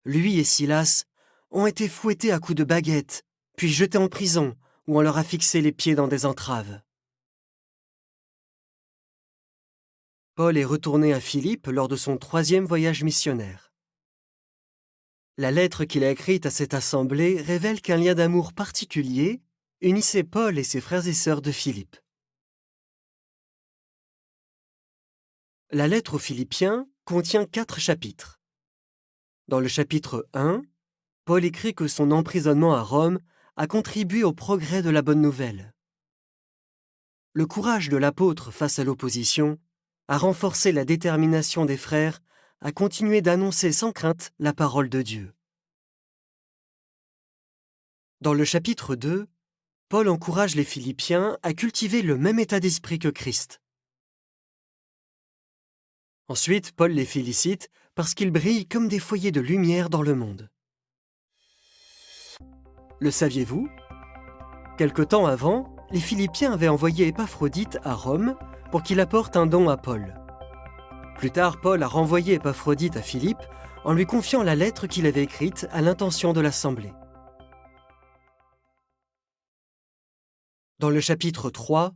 G: Lui et Silas ont été fouettés à coups de baguette, puis jetés en prison, où on leur a fixé les pieds dans des entraves. Paul est retourné à Philippe lors de son 3e voyage missionnaire. La lettre qu'il a écrite à cette assemblée révèle qu'un lien d'amour particulier unissait Paul et ses frères et sœurs de Philippe. La lettre aux Philippiens contient 4 chapitres. Dans le chapitre 1, Paul écrit que son emprisonnement à Rome a contribué au progrès de la bonne nouvelle. Le courage de l'apôtre face à l'opposition a renforcé la détermination des frères à continuer d'annoncer sans crainte la parole de Dieu. Dans le chapitre 2, Paul encourage les Philippiens à cultiver le même état d'esprit que Christ. Ensuite, Paul les félicite parce qu'ils brillent comme des foyers de lumière dans le monde. Le saviez-vous ? Quelque temps avant, les Philippiens avaient envoyé Épaphrodite à Rome pour qu'il apporte un don à Paul. Plus tard, Paul a renvoyé Épaphrodite à Philippe en lui confiant la lettre qu'il avait écrite à l'intention de l'assemblée. Dans le chapitre 3,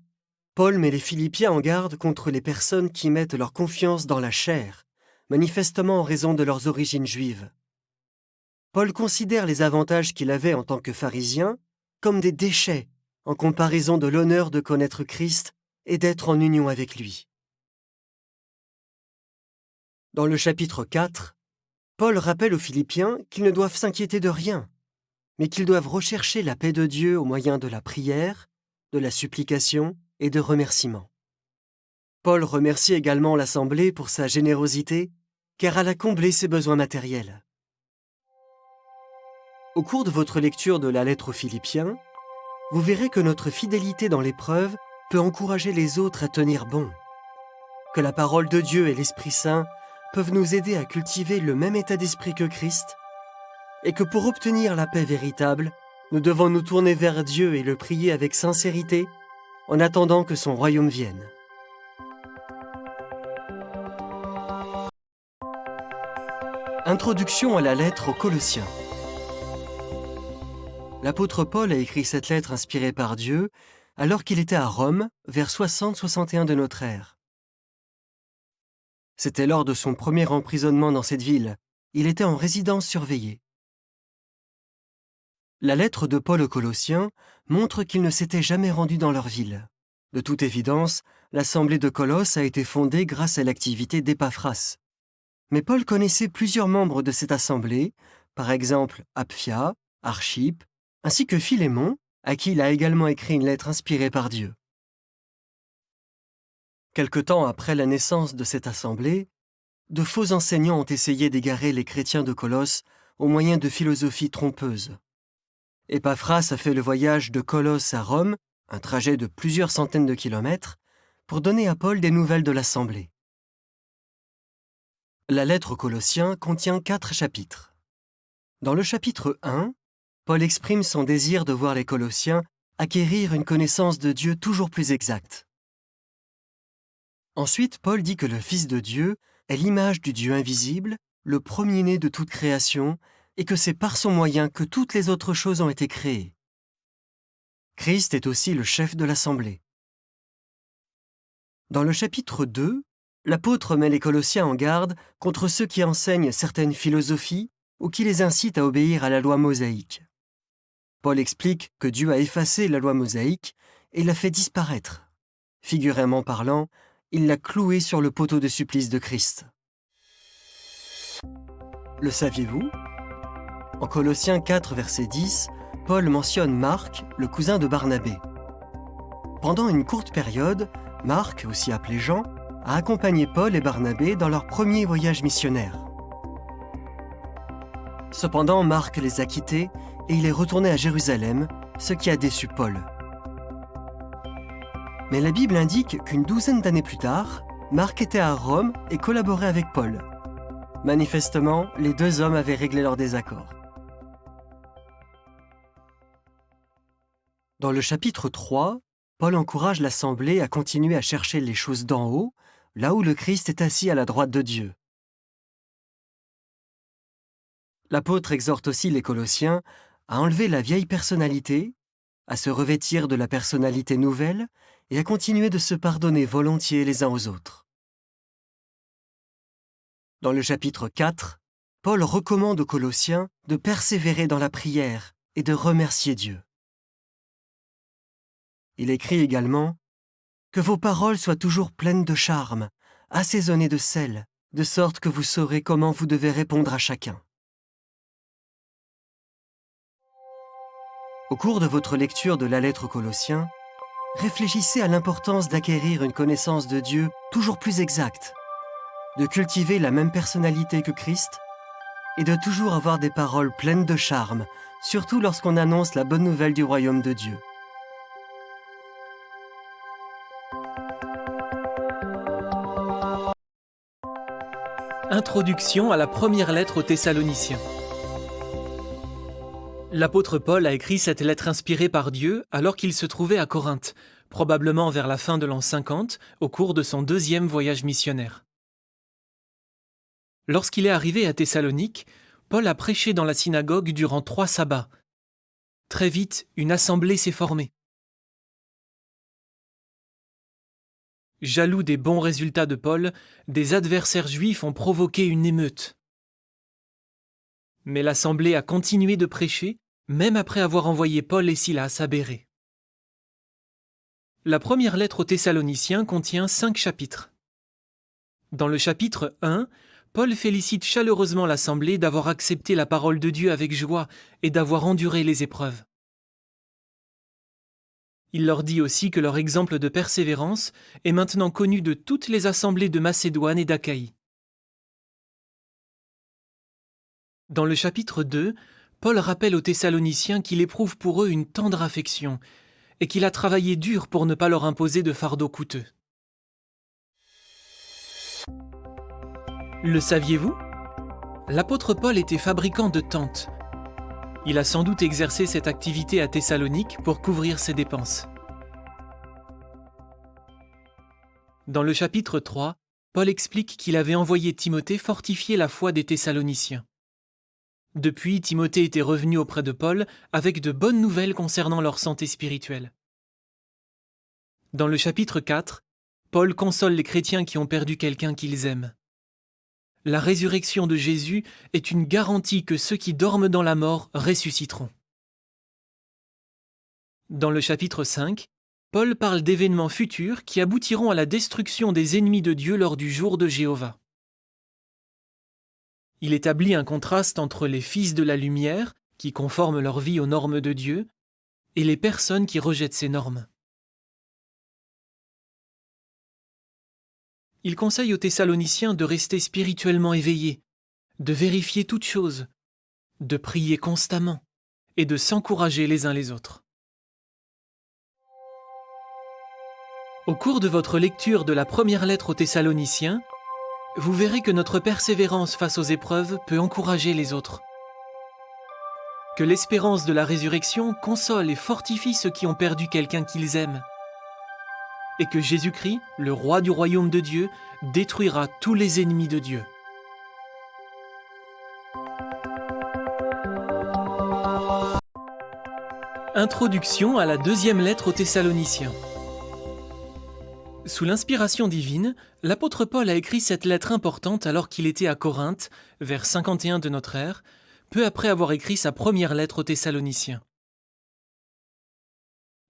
G: Paul met les Philippiens en garde contre les personnes qui mettent leur confiance dans la chair, manifestement en raison de leurs origines juives. Paul considère les avantages qu'il avait en tant que pharisien comme des déchets en comparaison de l'honneur de connaître Christ et d'être en union avec lui. Dans le chapitre 4, Paul rappelle aux Philippiens qu'ils ne doivent s'inquiéter de rien, mais qu'ils doivent rechercher la paix de Dieu au moyen de la prière, de la supplication et de remerciements. Paul remercie également l'Assemblée pour sa générosité, car elle a comblé ses besoins matériels. Au cours de votre lecture de la lettre aux Philippiens, vous verrez que notre fidélité dans l'épreuve peut encourager les autres à tenir bon, que la parole de Dieu et l'Esprit Saint peuvent nous aider à cultiver le même état d'esprit que Christ, et que pour obtenir la paix véritable, nous devons nous tourner vers Dieu et le prier avec sincérité, en attendant que son royaume vienne. Introduction à la lettre aux Colossiens. L'apôtre Paul a écrit cette lettre inspirée par Dieu alors qu'il était à Rome, vers 60-61 de notre ère. C'était lors de son premier emprisonnement dans cette ville. Il était en résidence surveillée. La lettre de Paul aux Colossiens montre qu'il ne s'était jamais rendu dans leur ville. De toute évidence, l'assemblée de Colosse a été fondée grâce à l'activité d'Épaphras. Mais Paul connaissait plusieurs membres de cette assemblée, par exemple Apphia, Archippe, ainsi que Philémon, à qui il a également écrit une lettre inspirée par Dieu. Quelque temps après la naissance de cette assemblée, de faux enseignants ont essayé d'égarer les chrétiens de Colosse au moyen de philosophies trompeuses. Épaphras a fait le voyage de Colosse à Rome, un trajet de plusieurs centaines de kilomètres, pour donner à Paul des nouvelles de l'assemblée. La lettre aux Colossiens contient 4 chapitres. Dans le chapitre 1, Paul exprime son désir de voir les Colossiens acquérir une connaissance de Dieu toujours plus exacte. Ensuite, Paul dit que le Fils de Dieu est l'image du Dieu invisible, le premier-né de toute création, et que c'est par son moyen que toutes les autres choses ont été créées. Christ est aussi le chef de l'assemblée. Dans le chapitre 2, l'apôtre met les Colossiens en garde contre ceux qui enseignent certaines philosophies ou qui les incitent à obéir à la loi mosaïque. Paul explique que Dieu a effacé la loi mosaïque et l'a fait disparaître. Figuralement parlant, il l'a clouée sur le poteau de supplice de Christ. Le saviez-vous ? En Colossiens 4, verset 10, Paul mentionne Marc, le cousin de Barnabé. Pendant une courte période, Marc, aussi appelé Jean, a accompagné Paul et Barnabé dans leur premier voyage missionnaire. Cependant, Marc les a quittés et il est retourné à Jérusalem, ce qui a déçu Paul. Mais la Bible indique qu'une douzaine d'années plus tard, Marc était à Rome et collaborait avec Paul. Manifestement, les deux hommes avaient réglé leur désaccord. Dans le chapitre 3, Paul encourage l'Assemblée à continuer à chercher les choses d'en haut, là où le Christ est assis à la droite de Dieu. L'apôtre exhorte aussi les Colossiens à enlever la vieille personnalité, à se revêtir de la personnalité nouvelle et à continuer de se pardonner volontiers les uns aux autres. Dans le chapitre 4, Paul recommande aux Colossiens de persévérer dans la prière et de remercier Dieu. Il écrit également « Que vos paroles soient toujours pleines de charme, assaisonnées de sel, de sorte que vous saurez comment vous devez répondre à chacun. » Au cours de votre lecture de la lettre aux Colossiens, réfléchissez à l'importance d'acquérir une connaissance de Dieu toujours plus exacte, de cultiver la même personnalité que Christ et de toujours avoir des paroles pleines de charme, surtout lorsqu'on annonce la bonne nouvelle du royaume de Dieu.
D: Introduction à la première lettre aux Thessaloniciens. L'apôtre Paul a écrit cette lettre inspirée par Dieu alors qu'il se trouvait à Corinthe, probablement vers la fin de l'an 50, au cours de son deuxième voyage missionnaire. Lorsqu'il est arrivé à Thessalonique, Paul a prêché dans la synagogue durant 3 sabbats. Très vite, une assemblée s'est formée. Jaloux des bons résultats de Paul, des adversaires juifs ont provoqué une émeute. Mais l'assemblée a continué de prêcher, même après avoir envoyé Paul et Silas à Bérée. La première lettre aux Thessaloniciens contient 5 chapitres. Dans le chapitre 1, Paul félicite chaleureusement l'assemblée d'avoir accepté la parole de Dieu avec joie et d'avoir enduré les épreuves. Il leur dit aussi que leur exemple de persévérance est maintenant connu de toutes les assemblées de Macédoine et d'Achaïe. Dans le chapitre 2, Paul rappelle aux Thessaloniciens qu'il éprouve pour eux une tendre affection et qu'il a travaillé dur pour ne pas leur imposer de fardeau coûteux. Le saviez-vous ? L'apôtre Paul était fabricant de tentes. Il a sans doute exercé cette activité à Thessalonique pour couvrir ses dépenses. Dans le chapitre 3, Paul explique qu'il avait envoyé Timothée fortifier la foi des Thessaloniciens. Depuis, Timothée était revenu auprès de Paul avec de bonnes nouvelles concernant leur santé spirituelle. Dans le chapitre 4, Paul console les chrétiens qui ont perdu quelqu'un qu'ils aiment. La résurrection de Jésus est une garantie que ceux qui dorment dans la mort ressusciteront. Dans le chapitre 5, Paul parle d'événements futurs qui aboutiront à la destruction des ennemis de Dieu lors du jour de Jéhovah. Il établit un contraste entre les fils de la lumière, qui conforment leur vie aux normes de Dieu, et les personnes qui rejettent ces normes. Il conseille aux Thessaloniciens de rester spirituellement éveillés, de vérifier toutes choses, de prier constamment et de s'encourager les uns les autres. Au cours de votre lecture de la première lettre aux Thessaloniciens, vous verrez que notre persévérance face aux épreuves peut encourager les autres. Que l'espérance de la résurrection console et fortifie ceux qui ont perdu quelqu'un qu'ils aiment. Et que Jésus-Christ, le roi du royaume de Dieu, détruira tous les ennemis de Dieu. Introduction à la deuxième lettre aux Thessaloniciens. Sous l'inspiration divine, l'apôtre Paul a écrit cette lettre importante alors qu'il était à Corinthe, vers 51 de notre ère, peu après avoir écrit sa première lettre aux Thessaloniciens.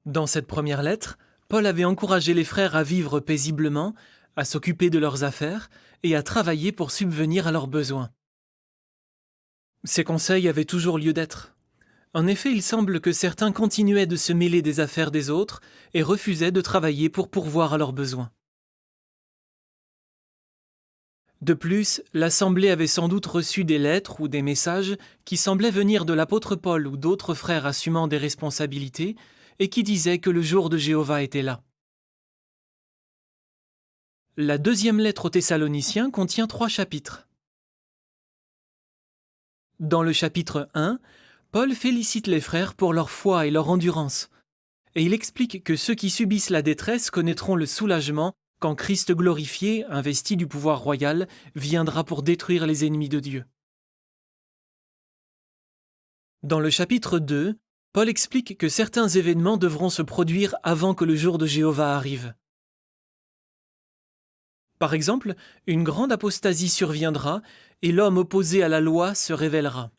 D: Dans cette première lettre, Paul avait encouragé les frères à vivre paisiblement, à s'occuper de leurs affaires et à travailler pour subvenir à leurs besoins. Ces conseils avaient toujours lieu d'être. En effet, il semble que certains continuaient de se mêler des affaires des autres et refusaient de travailler pour pourvoir à leurs besoins. De plus, l'Assemblée avait sans doute reçu des lettres ou des messages qui semblaient venir de l'apôtre Paul ou d'autres frères assumant des responsabilités et qui disaient que le jour de Jéhovah était là. La deuxième lettre aux Thessaloniciens contient 3 chapitres. Dans le chapitre 1, Paul félicite les frères pour leur foi et leur endurance, et il explique que ceux qui subissent la détresse connaîtront le soulagement quand Christ glorifié, investi du pouvoir royal, viendra pour détruire les ennemis de Dieu. Dans le chapitre 2, Paul explique que certains événements devront se produire avant que le jour de Jéhovah arrive. Par exemple, une grande apostasie surviendra et l'homme opposé à la loi se révélera.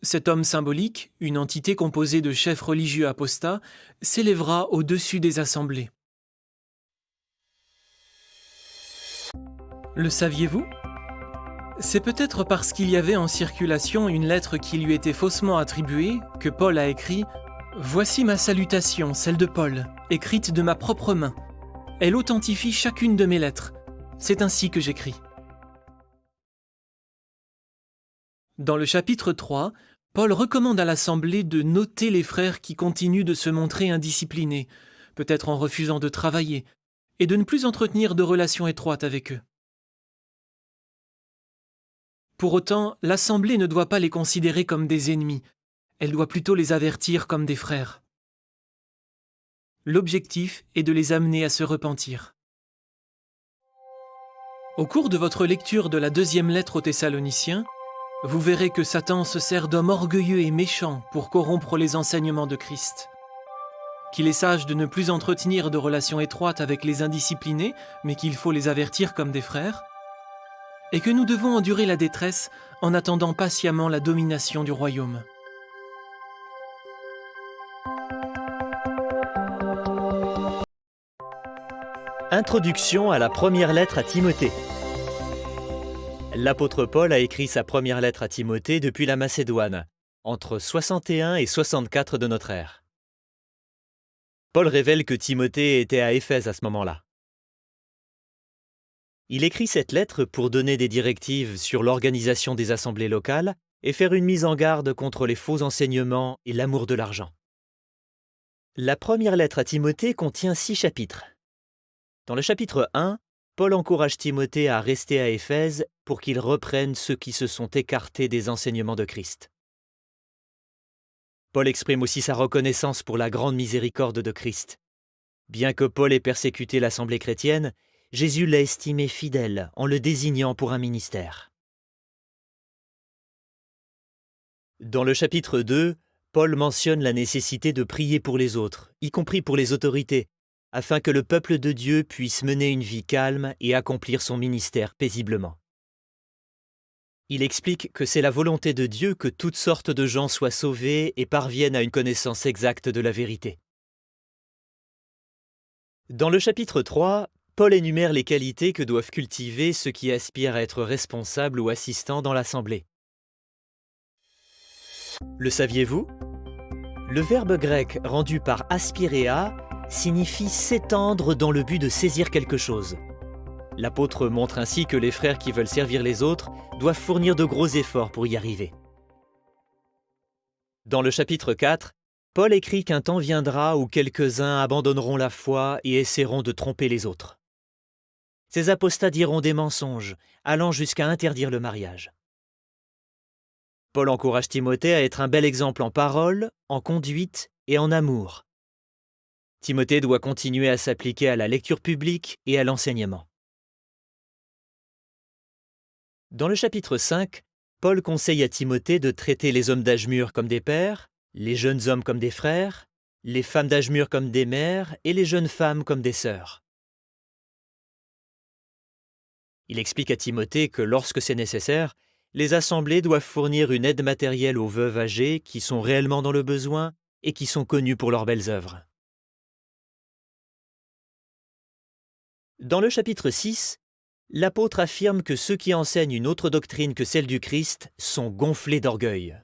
D: Cet homme symbolique, une entité composée de chefs religieux apostats, s'élèvera au-dessus des assemblées. Le saviez-vous ? C'est peut-être parce qu'il y avait en circulation une lettre qui lui était faussement attribuée que Paul a écrit « Voici ma salutation, celle de Paul, écrite de ma propre main. Elle authentifie chacune de mes lettres. C'est ainsi que j'écris. » Dans le chapitre 3, Paul recommande à l'Assemblée de noter les frères qui continuent de se montrer indisciplinés, peut-être en refusant de travailler, et de ne plus entretenir de relations étroites avec eux. Pour autant, l'Assemblée ne doit pas les considérer comme des ennemis, elle doit plutôt les avertir comme des frères. L'objectif est de les amener à se repentir. Au cours de votre lecture de la deuxième lettre aux Thessaloniciens, vous verrez que Satan se sert d'hommes orgueilleux et méchants pour corrompre les enseignements de Christ. Qu'il est sage de ne plus entretenir de relations étroites avec les indisciplinés, mais qu'il faut les avertir comme des frères, et que nous devons endurer la détresse en attendant patiemment la domination du royaume.
H: Introduction à la première lettre à Timothée. L'apôtre Paul a écrit sa première lettre à Timothée depuis la Macédoine, entre 61 et 64 de notre ère. Paul révèle que Timothée était à Éphèse à ce moment-là. Il écrit cette lettre pour donner des directives sur l'organisation des assemblées locales et faire une mise en garde contre les faux enseignements et l'amour de l'argent. La première lettre à Timothée contient 6 chapitres. Dans le chapitre 1, Paul encourage Timothée à rester à Éphèse pour qu'il reprenne ceux qui se sont écartés des enseignements de Christ. Paul exprime aussi sa reconnaissance pour la grande miséricorde de Christ. Bien que Paul ait persécuté l'assemblée chrétienne, Jésus l'a estimé fidèle en le désignant pour un ministère. Dans le chapitre 2, Paul mentionne la nécessité de prier pour les autres, y compris pour les autorités, afin que le peuple de Dieu puisse mener une vie calme et accomplir son ministère paisiblement. Il explique que c'est la volonté de Dieu que toutes sortes de gens soient sauvés et parviennent à une connaissance exacte de la vérité. Dans le chapitre 3, Paul énumère les qualités que doivent cultiver ceux qui aspirent à être responsables ou assistants dans l'assemblée. Le saviez-vous ? Le verbe grec rendu par aspiréa signifie s'étendre dans le but de saisir quelque chose. L'apôtre montre ainsi que les frères qui veulent servir les autres doivent fournir de gros efforts pour y arriver. Dans le chapitre 4, Paul écrit qu'un temps viendra où quelques-uns abandonneront la foi et essaieront de tromper les autres. Ces apostats diront des mensonges, allant jusqu'à interdire le mariage. Paul encourage Timothée à être un bel exemple en parole, en conduite et en amour. Timothée doit continuer à s'appliquer à la lecture publique et à l'enseignement. Dans le chapitre 5, Paul conseille à Timothée de traiter les hommes d'âge mûr comme des pères, les jeunes hommes comme des frères, les femmes d'âge mûr comme des mères et les jeunes femmes comme des sœurs. Il explique à Timothée que lorsque c'est nécessaire, les assemblées doivent fournir une aide matérielle aux veuves âgées qui sont réellement dans le besoin et qui sont connues pour leurs belles œuvres. Dans le chapitre 6, l'apôtre affirme que ceux qui enseignent une autre doctrine que celle du Christ sont gonflés d'orgueil.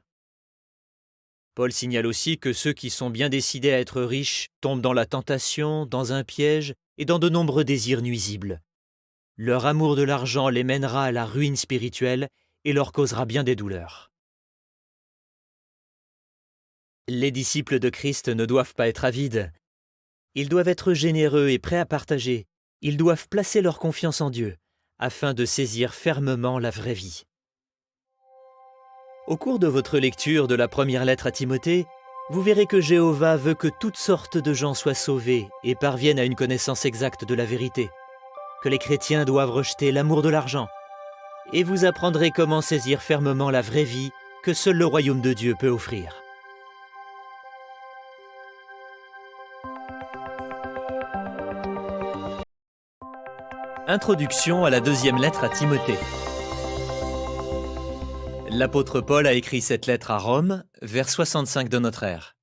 H: Paul signale aussi que ceux qui sont bien décidés à être riches tombent dans la tentation, dans un piège et dans de nombreux désirs nuisibles. Leur amour de l'argent les mènera à la ruine spirituelle et leur causera bien des douleurs. Les disciples de Christ ne doivent pas être avides. Ils doivent être généreux et prêts à partager. Ils doivent placer leur confiance en Dieu, afin de saisir fermement la vraie vie. Au cours de votre lecture de la première lettre à Timothée, vous verrez que Jéhovah veut que toutes sortes de gens soient sauvés et parviennent à une connaissance exacte de la vérité, que les chrétiens doivent rejeter l'amour de l'argent, et vous apprendrez comment saisir fermement la vraie vie que seul le royaume de Dieu peut offrir. Introduction à la deuxième lettre à Timothée. L'apôtre Paul a écrit cette lettre à Rome, vers 65 de notre ère.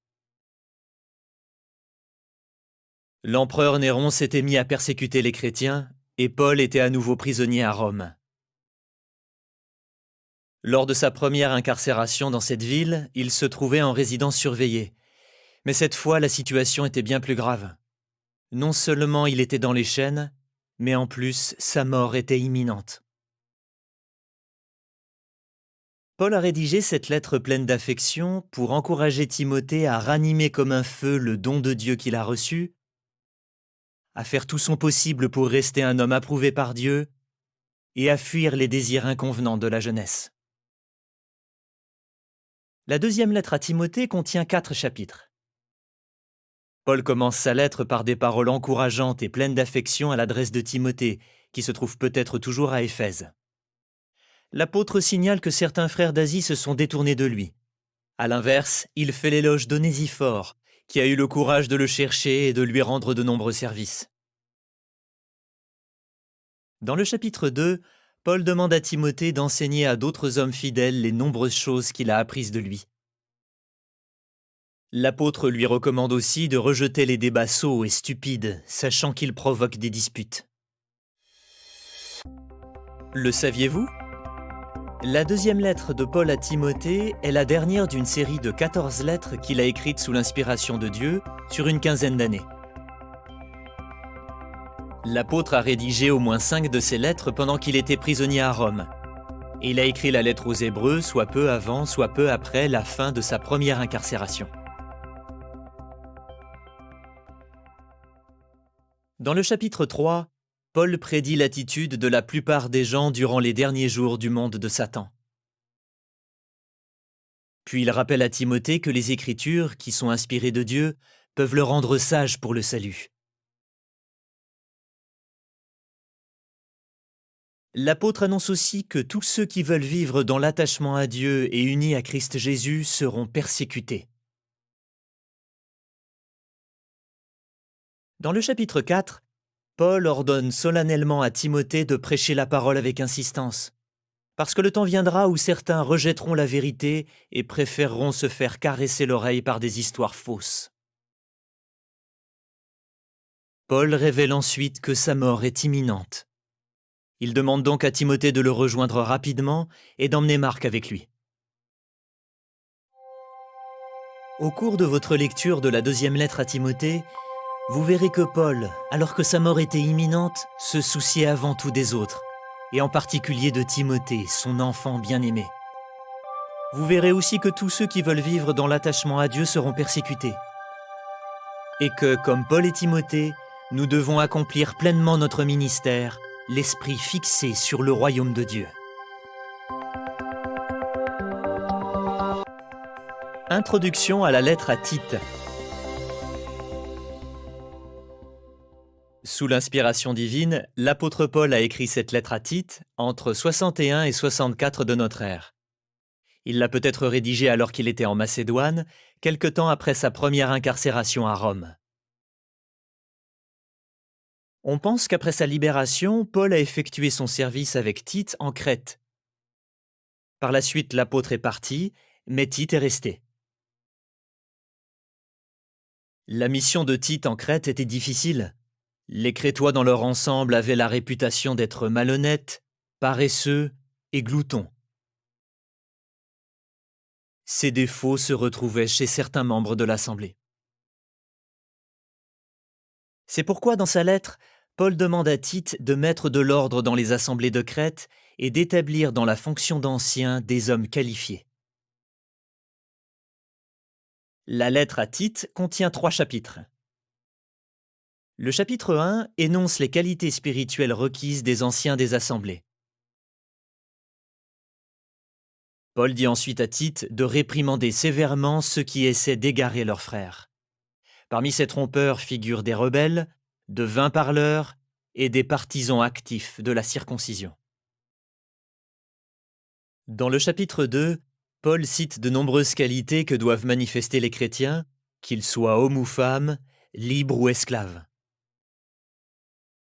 H: L'empereur Néron s'était mis à persécuter les chrétiens, et Paul était à nouveau prisonnier à Rome. Lors de sa première incarcération dans cette ville, il se trouvait en résidence surveillée. Mais cette fois, la situation était bien plus grave. Non seulement il était dans les chaînes, mais en plus, sa mort était imminente. Paul a rédigé cette lettre pleine d'affection pour encourager Timothée à ranimer comme un feu le don de Dieu qu'il a reçu, à faire tout son possible pour rester un homme approuvé par Dieu et à fuir les désirs inconvenants de la jeunesse. La deuxième lettre à Timothée contient 4 chapitres. Paul commence sa lettre par des paroles encourageantes et pleines d'affection à l'adresse de Timothée, qui se trouve peut-être toujours à Éphèse. L'apôtre signale que certains frères d'Asie se sont détournés de lui. À l'inverse, il fait l'éloge d'Onésiphore, qui a eu le courage de le chercher et de lui rendre de nombreux services. Dans le chapitre 2, Paul demande à Timothée d'enseigner à d'autres hommes fidèles les nombreuses choses qu'il a apprises de lui. L'apôtre lui recommande aussi de rejeter les débats sots et stupides, sachant qu'ils provoquent des disputes. Le saviez-vous ? La deuxième lettre de Paul à Timothée est la dernière d'une série de 14 lettres qu'il a écrites sous l'inspiration de Dieu sur une quinzaine d'années. L'apôtre a rédigé au moins 5 de ces lettres pendant qu'il était prisonnier à Rome. Il a écrit la lettre aux Hébreux soit peu avant, soit peu après la fin de sa première incarcération. Dans le chapitre 3, Paul prédit l'attitude de la plupart des gens durant les derniers jours du monde de Satan. Puis il rappelle à Timothée que les Écritures, qui sont inspirées de Dieu, peuvent le rendre sage pour le salut. L'apôtre annonce aussi que tous ceux qui veulent vivre dans l'attachement à Dieu et unis à Christ Jésus seront persécutés. Dans le chapitre 4, Paul ordonne solennellement à Timothée de prêcher la parole avec insistance, parce que le temps viendra où certains rejetteront la vérité et préféreront se faire caresser l'oreille par des histoires fausses. Paul révèle ensuite que sa mort est imminente. Il demande donc à Timothée de le rejoindre rapidement et d'emmener Marc avec lui. Au cours de votre lecture de la deuxième lettre à Timothée, vous verrez que Paul, alors que sa mort était imminente, se souciait avant tout des autres, et en particulier de Timothée, son enfant bien-aimé. Vous verrez aussi que tous ceux qui veulent vivre dans l'attachement à Dieu seront persécutés, et que, comme Paul et Timothée, nous devons accomplir pleinement notre ministère, l'esprit fixé sur le royaume de Dieu. Introduction à la lettre à Tite. Sous l'inspiration divine, l'apôtre Paul a écrit cette lettre à Tite entre 61 et 64 de notre ère. Il l'a peut-être rédigée alors qu'il était en Macédoine, quelque temps après sa première incarcération à Rome. On pense qu'après sa libération, Paul a effectué son service avec Tite en Crète. Par la suite, l'apôtre est parti, mais Tite est resté. La mission de Tite en Crète était difficile. Les Crétois dans leur ensemble avaient la réputation d'être malhonnêtes, paresseux et gloutons. ces défauts se retrouvaient chez certains membres de l'Assemblée. C'est pourquoi dans sa lettre, Paul demande à Tite de mettre de l'ordre dans les assemblées de Crète et d'établir dans la fonction d'anciens des hommes qualifiés. La lettre à Tite contient 3 chapitres. Le chapitre 1 énonce les qualités spirituelles requises des anciens des assemblées. Paul dit ensuite à Tite de réprimander sévèrement ceux qui essaient d'égarer leurs frères. Parmi ces trompeurs figurent des rebelles, de vains parleurs et des partisans actifs de la circoncision. Dans le chapitre 2, Paul cite de nombreuses qualités que doivent manifester les chrétiens, qu'ils soient hommes ou femmes, libres ou esclaves.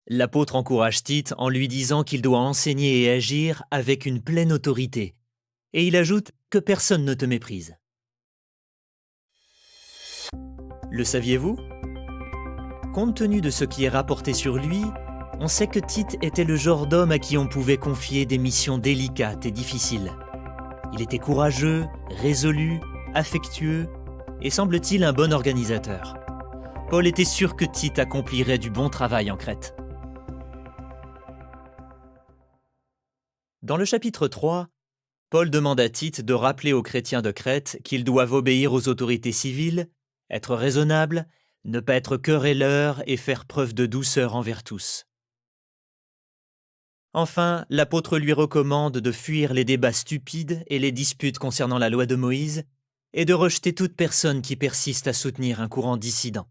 H: L'apôtre encourage Tite en lui disant qu'il doit enseigner et agir avec une pleine autorité, et il ajoute que personne ne te méprise. Le saviez-vous ? Compte tenu de ce qui est rapporté sur lui, on sait que Tite était le genre d'homme à qui on pouvait confier des missions délicates et difficiles. Il était courageux, résolu, affectueux et semble-t-il un bon organisateur. Paul était sûr que Tite accomplirait du bon travail en Crète. Dans le chapitre 3, Paul demande à Tite de rappeler aux chrétiens de Crète qu'ils doivent obéir aux autorités civiles, être raisonnables, ne pas être querelleurs et faire preuve de douceur envers tous. Enfin, l'apôtre lui recommande de fuir les débats stupides et les disputes concernant la loi de Moïse et de rejeter toute personne qui persiste à soutenir un courant dissident.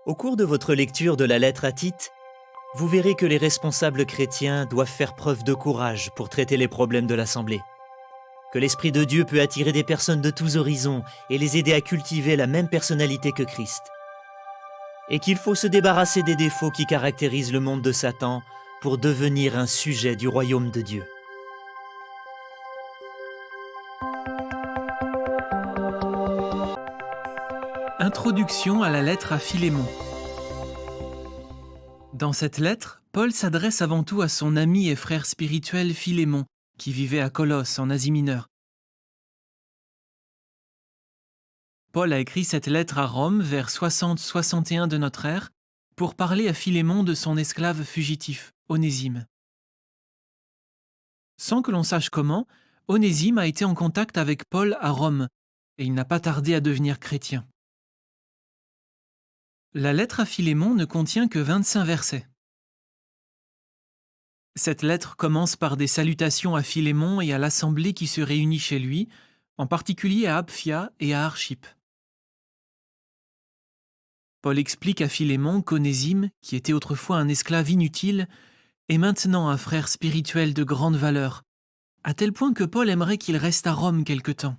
H: Au cours de votre lecture de la lettre à Tite, vous verrez que les responsables chrétiens doivent faire preuve de courage pour traiter les problèmes de l'Assemblée, que l'Esprit de Dieu peut attirer des personnes de tous horizons et les aider à cultiver la même personnalité que Christ, et qu'il faut se débarrasser des défauts qui caractérisent le monde de Satan pour devenir un sujet du royaume de Dieu.
D: Introduction à la lettre à Philémon. Dans cette lettre, Paul s'adresse avant tout à son ami et frère spirituel Philémon, qui vivait à Colosse, en Asie mineure. Paul a écrit cette lettre à Rome vers 60-61 de notre ère pour parler à Philémon de son esclave fugitif, Onésime. Sans que l'on sache comment, Onésime a été en contact avec Paul à Rome et il n'a pas tardé à devenir chrétien. La lettre à Philémon ne contient que 25 versets. Cette lettre commence par des salutations à Philémon et à l'assemblée qui se réunit chez lui, en particulier à Apphia et à Archippe. Paul explique à Philémon qu'Onésime, qui était autrefois un esclave inutile, est maintenant un frère spirituel de grande valeur, à tel point que Paul aimerait qu'il reste à Rome quelque temps.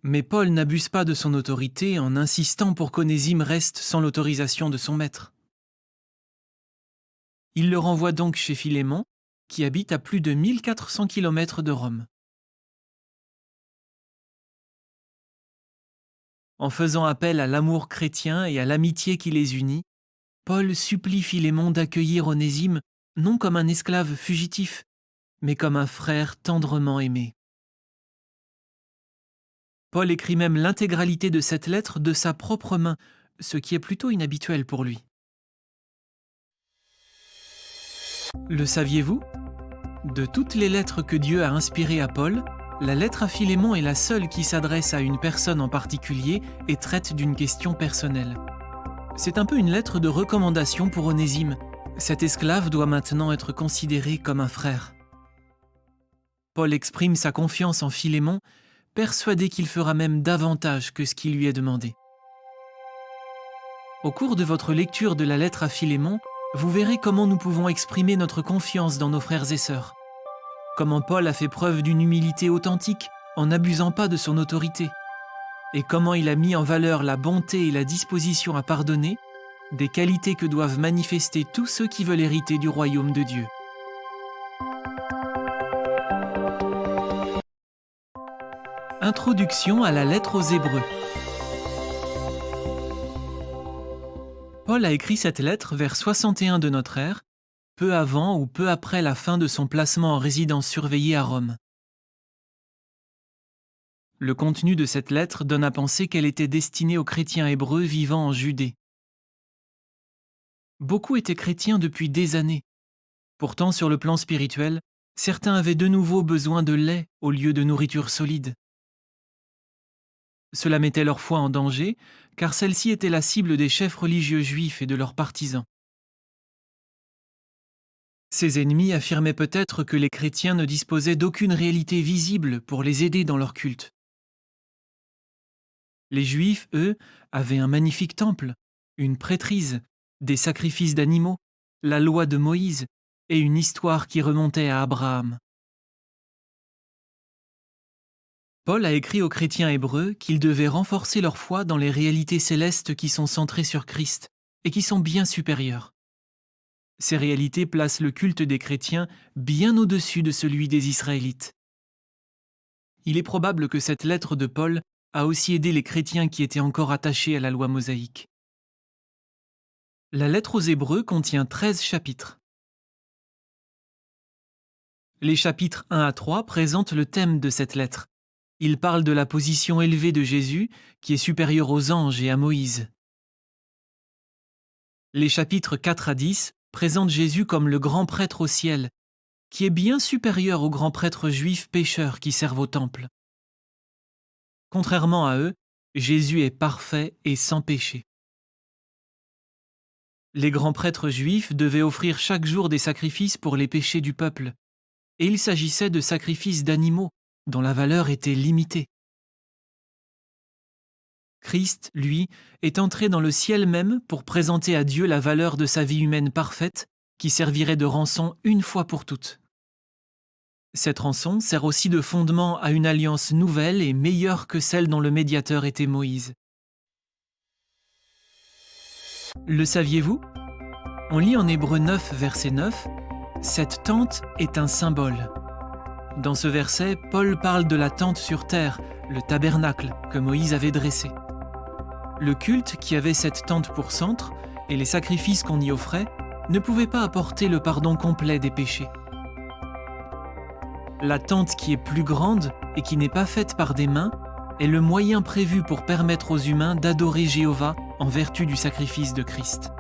D: Mais Paul n'abuse pas de son autorité en insistant pour qu'Onésime reste sans l'autorisation de son maître. Il le renvoie donc chez Philémon, qui habite à plus de 1400 km de Rome. En faisant appel à l'amour chrétien et à l'amitié qui les unit, Paul supplie Philémon d'accueillir Onésime non comme un esclave fugitif, mais comme un frère tendrement aimé. Paul écrit même l'intégralité de cette lettre de sa propre main, ce qui est plutôt inhabituel pour lui. Le saviez-vous ? De toutes les lettres que Dieu a inspirées à Paul, la lettre à Philémon est la seule qui s'adresse à une personne en particulier et traite d'une question personnelle. C'est un peu une lettre de recommandation pour Onésime. Cet esclave doit maintenant être considéré comme un frère. Paul exprime sa confiance en Philémon, persuadé qu'il fera même davantage que ce qui lui est demandé. Au cours de votre lecture de la lettre à Philémon, vous verrez comment nous pouvons exprimer notre confiance dans nos frères et sœurs. Comment Paul a fait preuve d'une humilité authentique en n'abusant pas de son autorité. Et comment il a mis en valeur la bonté et la disposition à pardonner, des qualités que doivent manifester tous ceux qui veulent hériter du royaume de Dieu. Introduction à la lettre aux Hébreux. Paul a écrit cette lettre vers 61 de notre ère, peu avant ou peu après la fin de son placement en résidence surveillée à Rome. le contenu de cette lettre donne à penser qu'elle était destinée aux chrétiens hébreux vivant en Judée. Beaucoup étaient chrétiens depuis des années. Pourtant, sur le plan spirituel, certains avaient de nouveau besoin de lait au lieu de nourriture solide. Cela mettait leur foi en danger, car celle-ci était la cible des chefs religieux juifs et de leurs partisans. Ces ennemis affirmaient peut-être que les chrétiens ne disposaient d'aucune réalité visible pour les aider dans leur culte. Les Juifs, eux, avaient un magnifique temple, une prêtrise, des sacrifices d'animaux, la loi de Moïse et une histoire qui remontait à Abraham. Paul a écrit aux chrétiens hébreux qu'ils devaient renforcer leur foi dans les réalités célestes qui sont centrées sur Christ et qui sont bien supérieures. Ces réalités placent le culte des chrétiens bien au-dessus de celui des Israélites. Il est probable que cette lettre de Paul a aussi aidé les chrétiens qui étaient encore attachés à la loi mosaïque. La lettre aux Hébreux contient 13 chapitres. Les chapitres 1 à 3 présentent le thème de cette lettre. Ils parlent de la position élevée de Jésus, qui est supérieure aux anges et à Moïse. Les chapitres 4 à 10 présentent Jésus comme le grand prêtre au ciel, qui est bien supérieur aux grands prêtres juifs pécheurs qui servent au temple. Contrairement à eux, Jésus est parfait et sans péché. Les grands prêtres juifs devaient offrir chaque jour des sacrifices pour les péchés du peuple, et il s'agissait de sacrifices d'animaux dont la valeur était limitée. Christ, lui, est entré dans le ciel même pour présenter à Dieu la valeur de sa vie humaine parfaite qui servirait de rançon une fois pour toutes. Cette rançon sert aussi de fondement à une alliance nouvelle et meilleure que celle dont le médiateur était Moïse. Le saviez-vous ? On lit en Hébreux 9, verset 9, « Cette tente est un symbole ». Dans ce verset, Paul parle de la tente sur terre, le tabernacle que Moïse avait dressé. Le culte qui avait cette tente pour centre et les sacrifices qu'on y offrait ne pouvaient pas apporter le pardon complet des péchés. La tente qui est plus grande et qui n'est pas faite par des mains est le moyen prévu pour permettre aux humains d'adorer Jéhovah en vertu du sacrifice de Christ.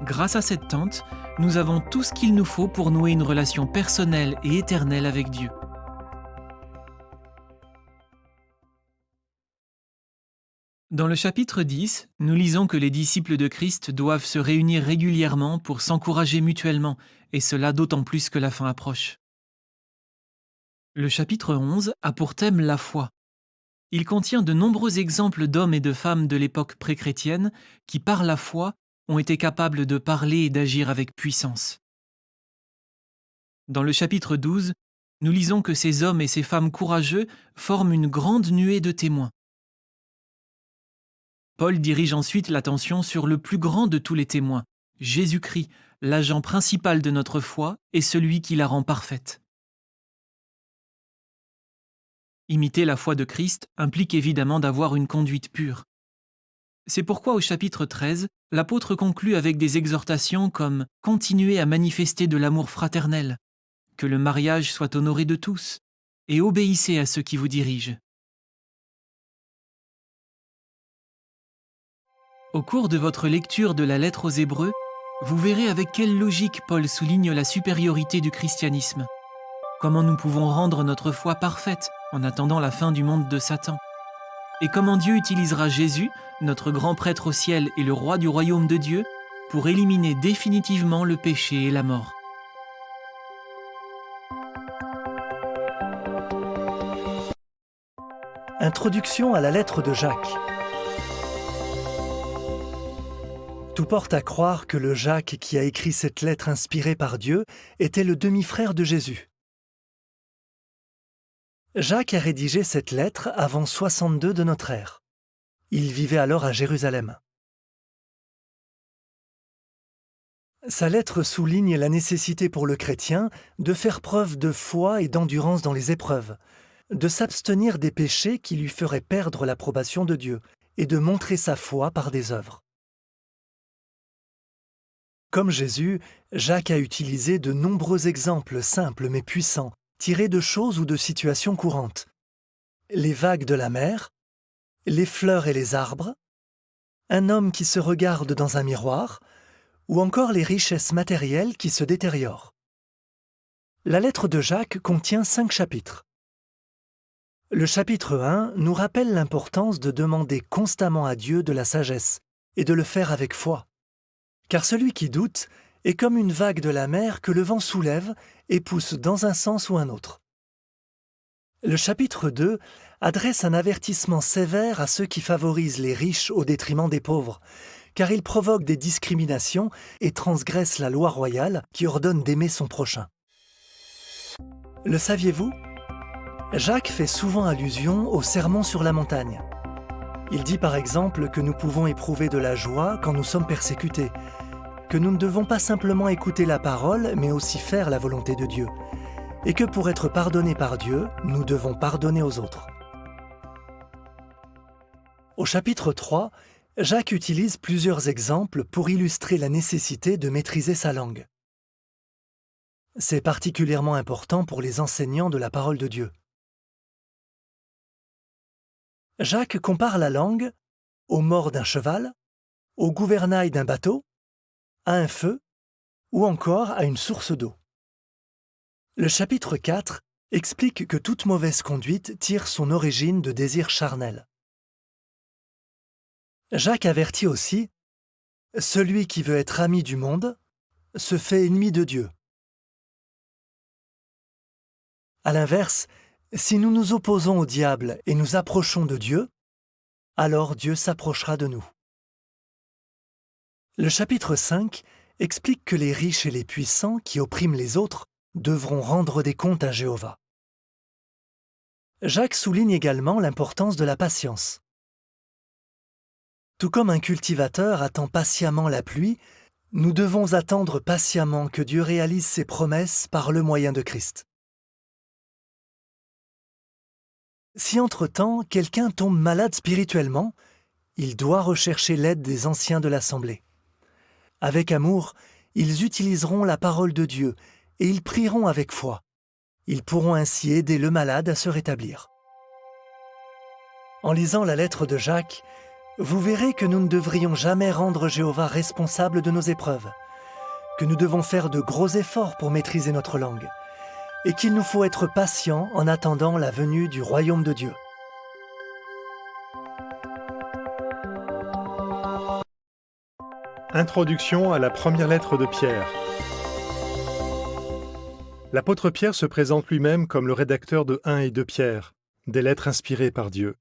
D: Grâce à cette tente, nous avons tout ce qu'il nous faut pour nouer une relation personnelle et éternelle avec Dieu. Dans le chapitre 10, nous lisons que les disciples de Christ doivent se réunir régulièrement pour s'encourager mutuellement, et cela d'autant plus que la fin approche. Le chapitre 11 a pour thème la foi. Il contient de nombreux exemples d'hommes et de femmes de l'époque pré-chrétienne qui, par la foi, ont été capables de parler et d'agir avec puissance. Dans le chapitre 12, nous lisons que ces hommes et ces femmes courageux forment une grande nuée de témoins. Paul dirige ensuite l'attention sur le plus grand de tous les témoins, Jésus-Christ, l'agent principal de notre foi et celui qui la rend parfaite. Imiter la foi de Christ implique évidemment d'avoir une conduite pure. C'est pourquoi au chapitre 13, l'apôtre conclut avec des exhortations comme « Continuez à manifester de l'amour fraternel, que le mariage soit honoré de tous, et obéissez à ceux qui vous dirigent. » Au cours de votre lecture de la lettre aux Hébreux, vous verrez avec quelle logique Paul souligne la supériorité du christianisme. Comment nous pouvons rendre notre foi parfaite en attendant la fin du monde de Satan. Et comment Dieu utilisera Jésus, notre grand prêtre au ciel et le roi du royaume de Dieu, pour éliminer définitivement le péché et la mort.
I: Introduction à la lettre de Jacques. Tout porte à croire que le Jacques qui a écrit cette lettre inspirée par Dieu était le demi-frère de Jésus. Jacques a rédigé cette lettre avant 62 de notre ère. Il vivait alors à Jérusalem. Sa lettre souligne la nécessité pour le chrétien de faire preuve de foi et d'endurance dans les épreuves, de s'abstenir des péchés qui lui feraient perdre l'approbation de Dieu et de montrer sa foi par des œuvres. Comme Jésus, Jacques a utilisé de nombreux exemples simples mais puissants, tirés de choses ou de situations courantes. les vagues de la mer, les fleurs et les arbres, un homme qui se regarde dans un miroir, ou encore les richesses matérielles qui se détériorent. La lettre de Jacques contient 5 chapitres. Le chapitre 1 nous rappelle l'importance de demander constamment à Dieu de la sagesse et de le faire avec foi. Car celui qui doute est comme une vague de la mer que le vent soulève et pousse dans un sens ou un autre. Le chapitre 2 adresse un avertissement sévère à ceux qui favorisent les riches au détriment des pauvres, car il provoque des discriminations et transgresse la loi royale qui ordonne d'aimer son prochain. Le saviez-vous ? Jacques fait souvent allusion au sermon sur la montagne. Il dit par exemple que nous pouvons éprouver de la joie quand nous sommes persécutés, que nous ne devons pas simplement écouter la parole, mais aussi faire la volonté de Dieu, et que pour être pardonnés par Dieu, nous devons pardonner aux autres. Au chapitre 3, Jacques utilise plusieurs exemples pour illustrer la nécessité de maîtriser sa langue. C'est particulièrement important pour les enseignants de la parole de Dieu. Jacques compare la langue au mors d'un cheval, au gouvernail d'un bateau, à un feu ou encore à une source d'eau. Le chapitre 4 explique que toute mauvaise conduite tire son origine de désirs charnels. Jacques avertit aussi « Celui qui veut être ami du monde se fait ennemi de Dieu ». À l'inverse, si nous nous opposons au diable et nous approchons de Dieu, alors Dieu s'approchera de nous. Le chapitre 5 explique que les riches et les puissants qui oppriment les autres devront rendre des comptes à Jéhovah. Jacques souligne également l'importance de la patience. Tout comme un cultivateur attend patiemment la pluie, nous devons attendre patiemment que Dieu réalise ses promesses par le moyen de Christ. Si entre-temps quelqu'un tombe malade spirituellement, il doit rechercher l'aide des anciens de l'Assemblée. Avec amour, ils utiliseront la parole de Dieu et ils prieront avec foi. Ils pourront ainsi aider le malade à se rétablir. En lisant la lettre de Jacques, vous verrez que nous ne devrions jamais rendre Jéhovah responsable de nos épreuves, que nous devons faire de gros efforts pour maîtriser notre langue, et qu'il nous faut être patients en attendant la venue du royaume de Dieu.
J: Introduction à la première lettre de Pierre. L'apôtre Pierre se présente lui-même comme le rédacteur de 1 et 2 Pierre, des lettres inspirées par Dieu.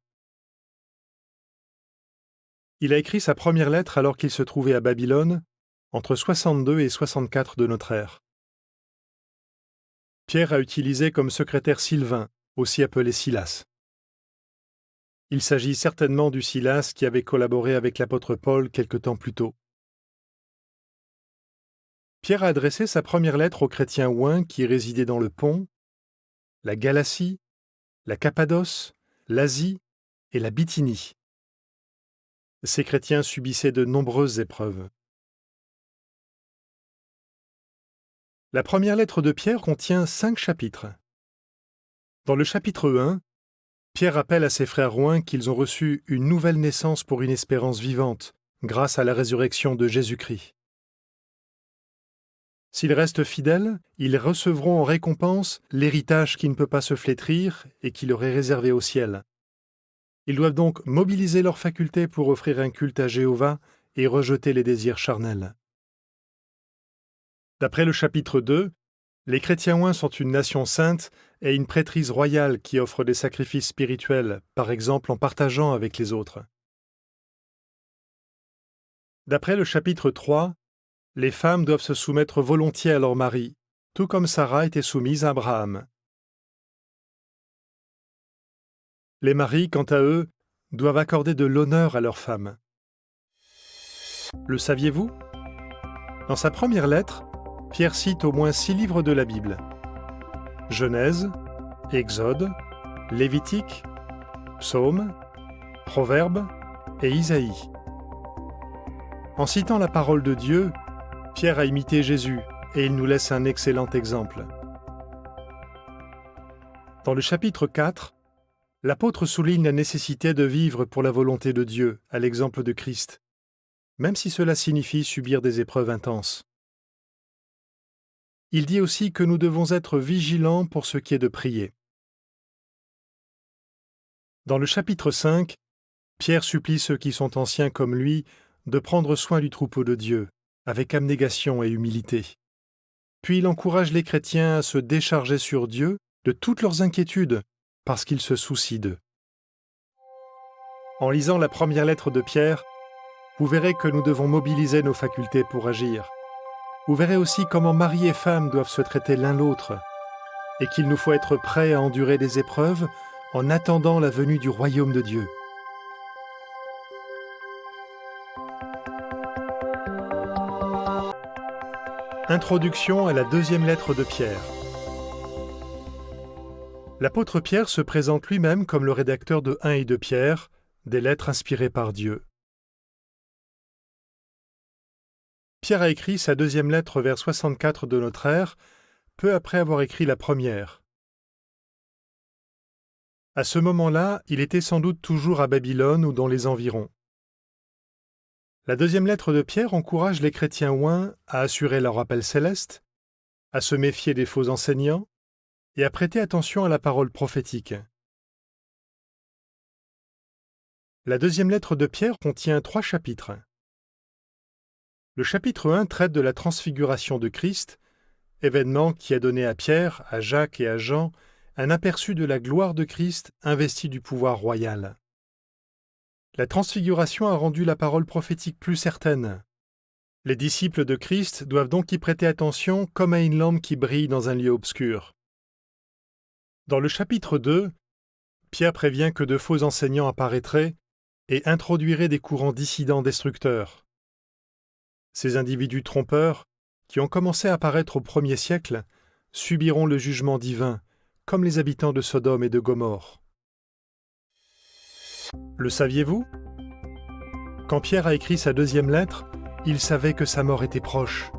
J: Il a écrit sa première lettre alors qu'il se trouvait à Babylone, entre 62 et 64 de notre ère. Pierre a utilisé comme secrétaire Sylvain, aussi appelé Silas. Il s'agit certainement du Silas qui avait collaboré avec l'apôtre Paul quelque temps plus tôt. Pierre a adressé sa première lettre aux chrétiens ouins qui résidaient dans le Pont, la Galatie, la Cappadoce, l'Asie et la Bithynie. Ces chrétiens subissaient de nombreuses épreuves. La première lettre de Pierre contient 5 chapitres. Dans le chapitre 1, Pierre rappelle à ses frères romains qu'ils ont reçu une nouvelle naissance pour une espérance vivante, grâce à la résurrection de Jésus-Christ. S'ils restent fidèles, ils recevront en récompense l'héritage qui ne peut pas se flétrir et qui leur est réservé au ciel. Ils doivent donc mobiliser leurs facultés pour offrir un culte à Jéhovah et rejeter les désirs charnels. D'après le chapitre 2, les chrétiens ouins sont une nation sainte et une prêtrise royale qui offre des sacrifices spirituels, par exemple en partageant avec les autres. D'après le chapitre 3, les femmes doivent se soumettre volontiers à leur mari, tout comme Sarah était soumise à Abraham. Les maris, quant à eux, doivent accorder de l'honneur à leurs femmes. Le saviez-vous ? Dans sa première lettre, Pierre cite au moins 6 livres de la Bible. Genèse, Exode, Lévitique, Psaumes, Proverbes et Isaïe. En citant la parole de Dieu, Pierre a imité Jésus et il nous laisse un excellent exemple. Dans le chapitre 4, L'apôtre souligne la nécessité de vivre pour la volonté de Dieu, à l'exemple de Christ, même si cela signifie subir des épreuves intenses. Il dit aussi que nous devons être vigilants pour ce qui est de prier. Dans le chapitre 5, Pierre supplie ceux qui sont anciens comme lui de prendre soin du troupeau de Dieu, avec abnégation et humilité. Puis il encourage les chrétiens à se décharger sur Dieu de toutes leurs inquiétudes, parce qu'il se soucie d'eux. En lisant la première lettre de Pierre, vous verrez que nous devons mobiliser nos facultés pour agir. Vous verrez aussi comment mari et femme doivent se traiter l'un l'autre, et qu'il nous faut être prêts à endurer des épreuves en attendant la venue du royaume de Dieu. Introduction à la deuxième lettre de Pierre. L'apôtre Pierre se présente lui-même comme le rédacteur de 1 et 2 Pierre, des lettres inspirées par Dieu. Pierre a écrit sa deuxième lettre vers 64 de notre ère, peu après avoir écrit la première. À ce moment-là, il était sans doute toujours à Babylone ou dans les environs. La deuxième lettre de Pierre encourage les chrétiens oints à assurer leur appel céleste, à se méfier des faux enseignants et à prêter attention à la parole prophétique. La deuxième lettre de Pierre contient 3 chapitres. Le chapitre 1 traite de la transfiguration de Christ, événement qui a donné à Pierre, à Jacques et à Jean un aperçu de la gloire de Christ investi du pouvoir royal. La transfiguration a rendu la parole prophétique plus certaine. Les disciples de Christ doivent donc y prêter attention comme à une lampe qui brille dans un lieu obscur. Dans le chapitre 2, Pierre prévient que de faux enseignants apparaîtraient et introduiraient des courants dissidents destructeurs. Ces individus trompeurs, qui ont commencé à apparaître au 1er siècle, subiront le jugement divin, comme les habitants de Sodome et de Gomorrhe. Le saviez-vous ? Quand Pierre a écrit sa deuxième lettre, il savait que sa mort était proche.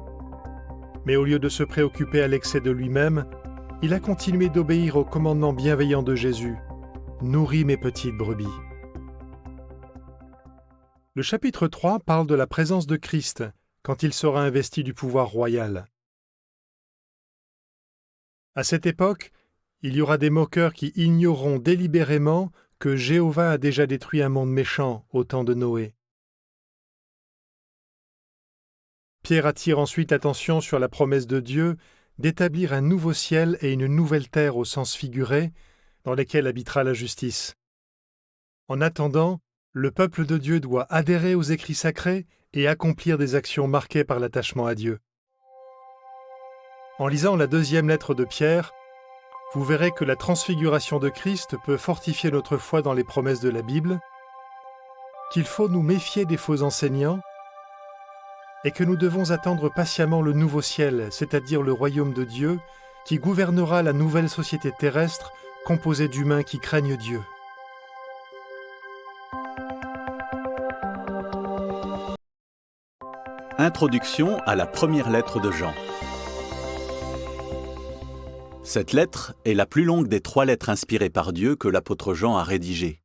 J: Mais au lieu de se préoccuper à l'excès de lui-même, il a continué d'obéir au commandement bienveillant de Jésus. « Nourris mes petites brebis ». Le chapitre 3 parle de la présence de Christ quand il sera investi du pouvoir royal. À cette époque, il y aura des moqueurs qui ignoreront délibérément que Jéhovah a déjà détruit un monde méchant au temps de Noé. Pierre attire ensuite l'attention sur la promesse de Dieu d'établir un nouveau ciel et une nouvelle terre au sens figuré, dans lesquels habitera la justice. En attendant, le peuple de Dieu doit adhérer aux écrits sacrés et accomplir des actions marquées par l'attachement à Dieu. En lisant la deuxième lettre de Pierre, vous verrez que la transfiguration de Christ peut fortifier notre foi dans les promesses de la Bible, qu'il faut nous méfier des faux enseignants et que nous devons attendre patiemment le nouveau ciel, c'est-à-dire le royaume de Dieu, qui gouvernera la nouvelle société terrestre composée d'humains qui craignent Dieu.
K: Introduction à la première lettre de Jean. Cette lettre est la plus longue des 3 lettres inspirées par Dieu que l'apôtre Jean a rédigées.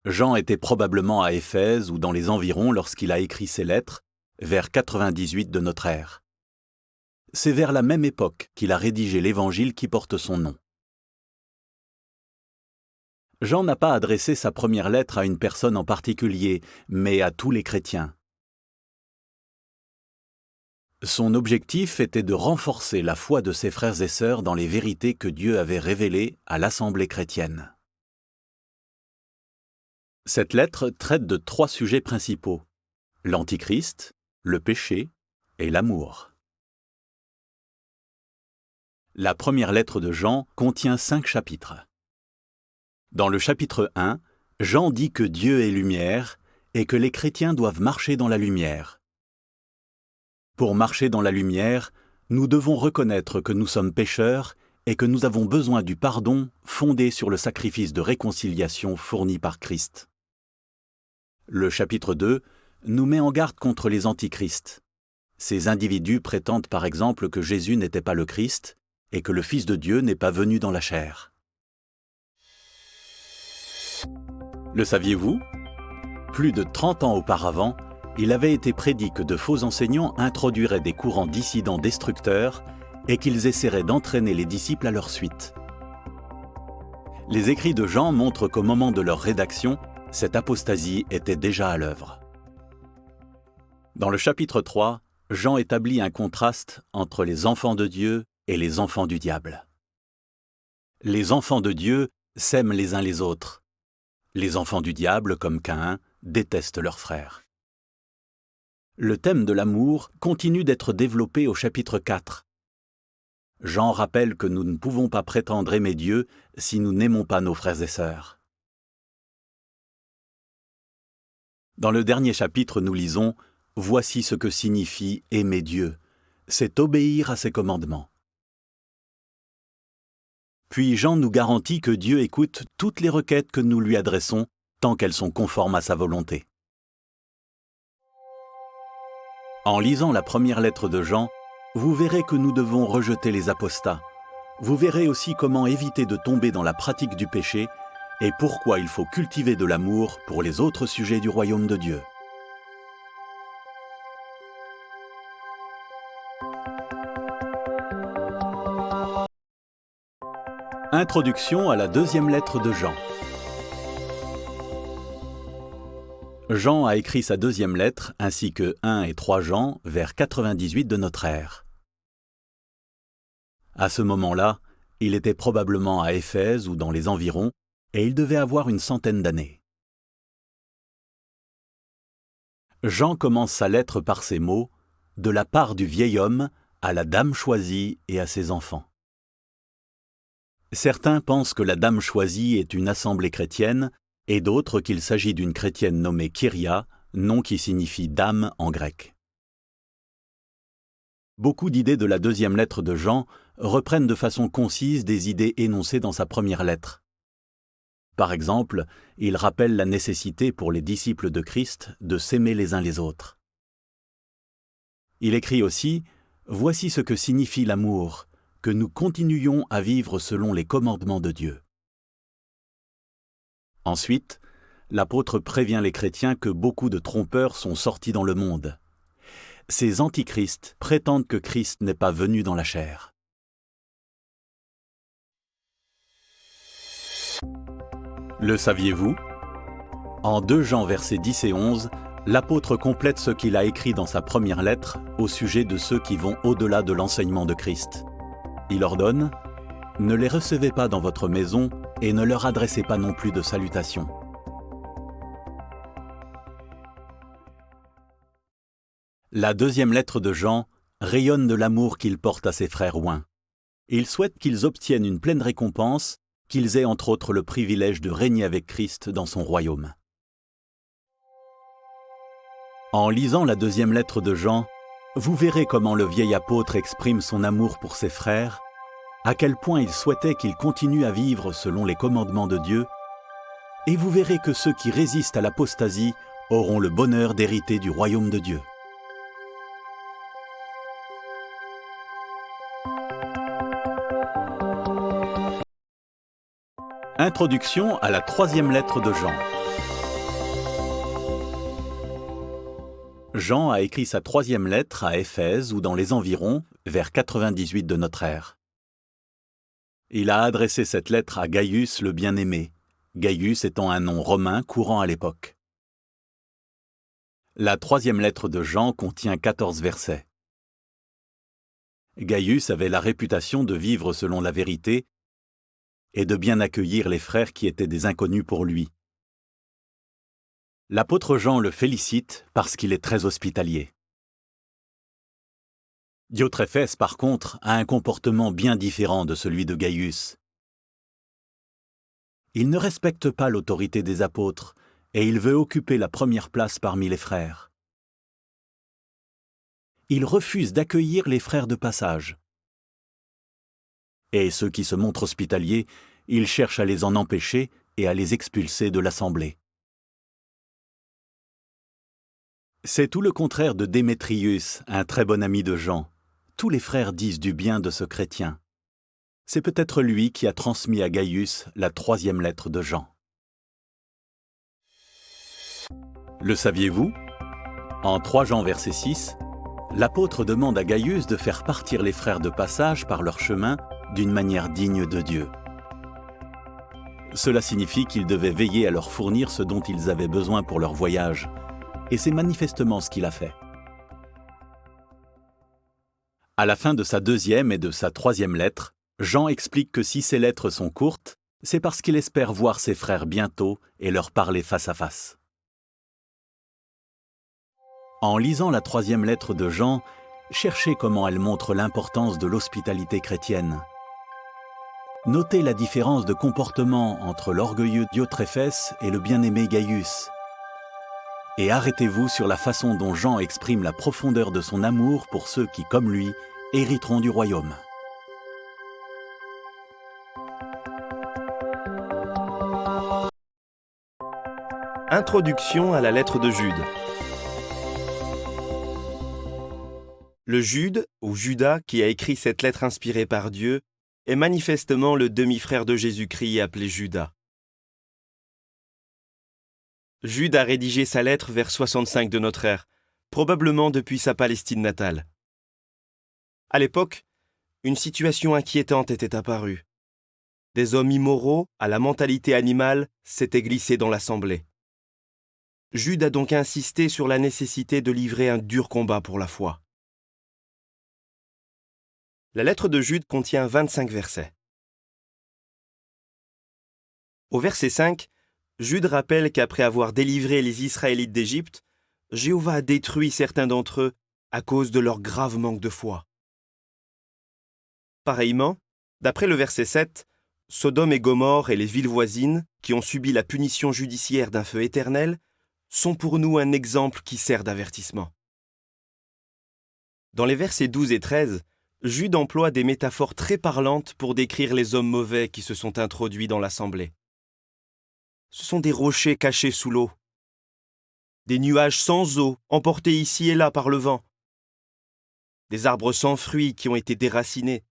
K: Jean était probablement à Éphèse ou dans les environs lorsqu'il a écrit ces lettres, vers 98 de notre ère. C'est vers la même époque qu'il a rédigé l'évangile qui porte son nom. Jean n'a pas adressé sa première lettre à une personne en particulier, mais à tous les chrétiens. Son objectif était de renforcer la foi de ses frères et sœurs dans les vérités que Dieu avait révélées à l'Assemblée chrétienne. Cette lettre traite de 3 sujets principaux: l'Antichrist, le péché et l'amour. La première lettre de Jean contient 5 chapitres. Dans le chapitre 1, Jean dit que Dieu est lumière et que les chrétiens doivent marcher dans la lumière. Pour marcher dans la lumière, nous devons reconnaître que nous sommes pécheurs et que nous avons besoin du pardon fondé sur le sacrifice de réconciliation fourni par Christ. Le chapitre 2 nous met en garde contre les antichrists. Ces individus prétendent par exemple que Jésus n'était pas le Christ et que le Fils de Dieu n'est pas venu dans la chair. Le saviez-vous ? Plus de 30 ans auparavant, il avait été prédit que de faux enseignants introduiraient des courants dissidents destructeurs et qu'ils essaieraient d'entraîner les disciples à leur suite. Les écrits de Jean montrent qu'au moment de leur rédaction, cette apostasie était déjà à l'œuvre. Dans le chapitre 3, Jean établit un contraste entre les enfants de Dieu et les enfants du diable. Les enfants de Dieu s'aiment les uns les autres. Les enfants du diable, comme Caïn, détestent leurs frères. Le thème de l'amour continue d'être développé au chapitre 4. Jean rappelle que nous ne pouvons pas prétendre aimer Dieu si nous n'aimons pas nos frères et sœurs. Dans le dernier chapitre, nous lisons « Voici ce que signifie aimer Dieu, c'est obéir à ses commandements. » Puis Jean nous garantit que Dieu écoute toutes les requêtes que nous lui adressons tant qu'elles sont conformes à sa volonté. En lisant la première lettre de Jean, vous verrez que nous devons rejeter les apostats. Vous verrez aussi comment éviter de tomber dans la pratique du péché et pourquoi il faut cultiver de l'amour pour les autres sujets du royaume de Dieu. Introduction à la deuxième lettre de Jean. Jean a écrit sa deuxième lettre, ainsi que 1 et 3 Jean, vers 98 de notre ère. À ce moment-là, il était probablement à Éphèse ou dans les environs, et il devait avoir une centaine d'années. Jean commence sa lettre par ces mots, « De la part du vieil homme, à la dame choisie et à ses enfants ». Certains pensent que la dame choisie est une assemblée chrétienne, et d'autres qu'il s'agit d'une chrétienne nommée Kyria, nom qui signifie dame en grec. Beaucoup d'idées de la deuxième lettre de Jean reprennent de façon concise des idées énoncées dans sa première lettre. Par exemple, il rappelle la nécessité pour les disciples de Christ de s'aimer les uns les autres. Il écrit aussi « Voici ce que signifie l'amour, que nous continuions à vivre selon les commandements de Dieu. » Ensuite, l'apôtre prévient les chrétiens que beaucoup de trompeurs sont sortis dans le monde. Ces antichrists prétendent que Christ n'est pas venu dans la chair. Le saviez-vous ? En 2 Jean versets 10 et 11, l'apôtre complète ce qu'il a écrit dans sa première lettre au sujet de ceux qui vont au-delà de l'enseignement de Christ. Il ordonne « Ne les recevez pas dans votre maison et ne leur adressez pas non plus de salutations. » La deuxième lettre de Jean rayonne de l'amour qu'il porte à ses frères ouins. Il souhaite qu'ils obtiennent une pleine récompense, qu'ils aient entre autres le privilège de régner avec Christ dans son royaume. En lisant la deuxième lettre de Jean, vous verrez comment le vieil apôtre exprime son amour pour ses frères, à quel point il souhaitait qu'ils continuent à vivre selon les commandements de Dieu, et vous verrez que ceux qui résistent à l'apostasie auront le bonheur d'hériter du royaume de Dieu. Introduction à la troisième lettre de Jean. Jean a écrit sa troisième lettre à Éphèse ou dans les environs, vers 98 de notre ère. Il a adressé cette lettre à Gaius le bien-aimé, Gaius étant un nom romain courant à l'époque. La troisième lettre de Jean contient 14 versets. Gaius avait la réputation de vivre selon la vérité et de bien accueillir les frères qui étaient des inconnus pour lui. L'apôtre Jean le félicite parce qu'il est très hospitalier. Diotréphès, par contre, a un comportement bien différent de celui de Gaius. Il ne respecte pas l'autorité des apôtres et il veut occuper la première place parmi les frères. Il refuse d'accueillir les frères de passage. Et ceux qui se montrent hospitaliers, il cherche à les en empêcher et à les expulser de l'assemblée. C'est tout le contraire de Démétrius, un très bon ami de Jean. Tous les frères disent du bien de ce chrétien. C'est peut-être lui qui a transmis à Gaius la troisième lettre de Jean. Le saviez-vous ? En 3 Jean verset 6, l'apôtre demande à Gaius de faire partir les frères de passage par leur chemin d'une manière digne de Dieu. Cela signifie qu'il devait veiller à leur fournir ce dont ils avaient besoin pour leur voyage, et c'est manifestement ce qu'il a fait. À la fin de sa 2e et de sa 3e lettre, Jean explique que si ces lettres sont courtes, c'est parce qu'il espère voir ses frères bientôt et leur parler face à face. En lisant la 3e lettre de Jean, cherchez comment elle montre l'importance de l'hospitalité chrétienne. Notez la différence de comportement entre l'orgueilleux Diotréphès et le bien-aimé Gaius. Et arrêtez-vous sur la façon dont Jean exprime la profondeur de son amour pour ceux qui, comme lui, hériteront du royaume.
L: Introduction à la lettre de Jude. Le Jude, ou Judas, qui a écrit cette lettre inspirée par Dieu, est manifestement le demi-frère de Jésus-Christ appelé Judas. Jude a rédigé sa lettre vers 65 de notre ère, probablement depuis sa Palestine natale. À l'époque, une situation inquiétante était apparue. Des hommes immoraux, à la mentalité animale, s'étaient glissés dans l'assemblée. Jude a donc insisté sur la nécessité de livrer un dur combat pour la foi. La lettre de Jude contient 25 versets. Au verset 5, Jude rappelle qu'après avoir délivré les Israélites d'Égypte, Jéhovah a détruit certains d'entre eux à cause de leur grave manque de foi. Pareillement, d'après le verset 7, Sodome et Gomorrhe et les villes voisines, qui ont subi la punition judiciaire d'un feu éternel, sont pour nous un exemple qui sert d'avertissement. Dans les versets 12 et 13, Jude emploie des métaphores très parlantes pour décrire les hommes mauvais qui se sont introduits dans l'assemblée. Ce sont des rochers cachés sous l'eau, des nuages sans eau emportés ici et là par le vent, des arbres sans fruits qui ont été déracinés,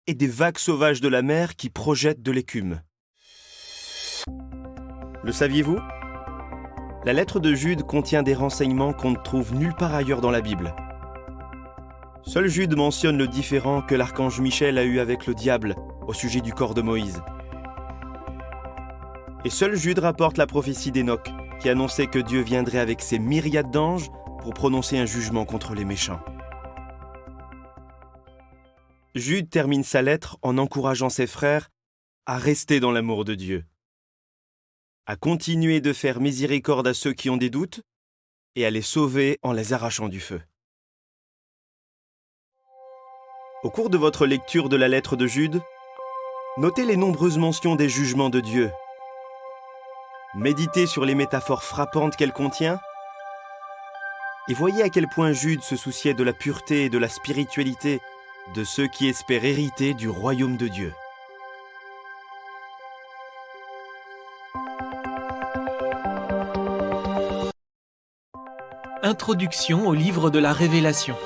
L: et des vagues sauvages de la mer qui projettent de l'écume. Le saviez-vous ? La lettre de Jude contient des renseignements qu'on ne trouve nulle part ailleurs dans la Bible. Seul Jude mentionne le différend que l'archange Michel a eu avec le diable au sujet du corps de Moïse. Et seul Jude rapporte la prophétie d'Hénoch, qui annonçait que Dieu viendrait avec ses myriades d'anges pour prononcer un jugement contre les méchants. Jude termine sa lettre en encourageant ses frères à rester dans l'amour de Dieu, à continuer de faire miséricorde à ceux qui ont des doutes et à les sauver en les arrachant du feu. Au cours de votre lecture de la lettre de Jude, notez les nombreuses mentions des jugements de Dieu. Méditez sur les métaphores frappantes qu'elle contient et voyez à quel point Jude se souciait de la pureté et de la spiritualité de ceux qui espèrent hériter du royaume de Dieu.
D: Introduction au livre de la Révélation.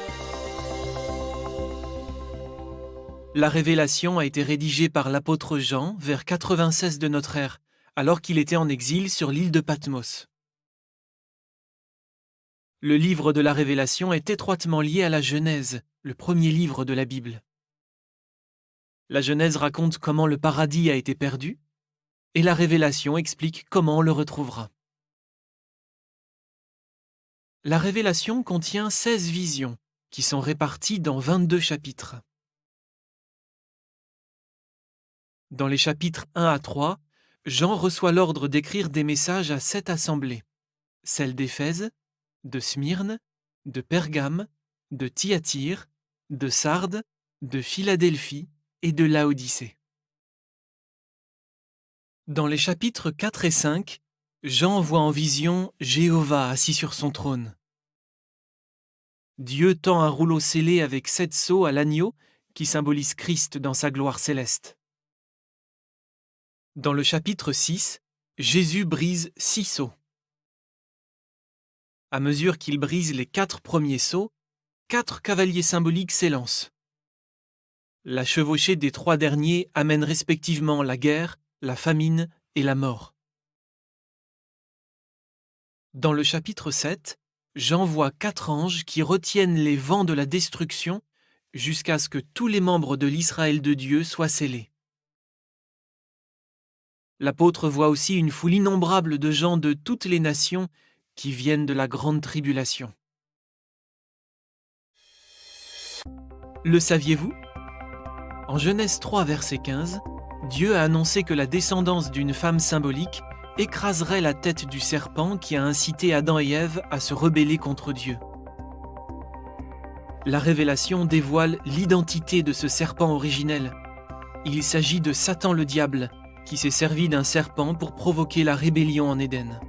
D: La Révélation a été rédigée par l'apôtre Jean vers 96 de notre ère, alors qu'il était en exil sur l'île de Patmos. Le livre de la Révélation est étroitement lié à la Genèse, le premier livre de la Bible. La Genèse raconte comment le paradis a été perdu, et la Révélation explique comment on le retrouvera. La Révélation contient 16 visions, qui sont réparties dans 22 chapitres. Dans les chapitres 1 à 3, Jean reçoit l'ordre d'écrire des messages à 7 assemblées, celles d'Éphèse, de Smyrne, de Pergame, de Thyatire, de Sardes, de Philadelphie et de Laodicée. Dans les chapitres 4 et 5, Jean voit en vision Jéhovah assis sur son trône. Dieu tend un rouleau scellé avec 7 sceaux à l'agneau qui symbolise Christ dans sa gloire céleste. Dans le chapitre 6, Jésus brise 6 sceaux. À mesure qu'il brise les 4 premiers sceaux, 4 cavaliers symboliques s'élancent. La chevauchée des 3 derniers amène respectivement la guerre, la famine et la mort. Dans le chapitre 7, Jean voit 4 anges qui retiennent les vents de la destruction jusqu'à ce que tous les membres de l'Israël de Dieu soient scellés. L'apôtre voit aussi une foule innombrable de gens de toutes les nations qui viennent de la grande tribulation. Le saviez-vous ? En Genèse 3, verset 15, Dieu a annoncé que la descendance d'une femme symbolique écraserait la tête du serpent qui a incité Adam et Ève à se rebeller contre Dieu. La révélation dévoile l'identité de ce serpent originel. Il s'agit de Satan le diable, qui s'est servi d'un serpent pour provoquer la rébellion en Éden.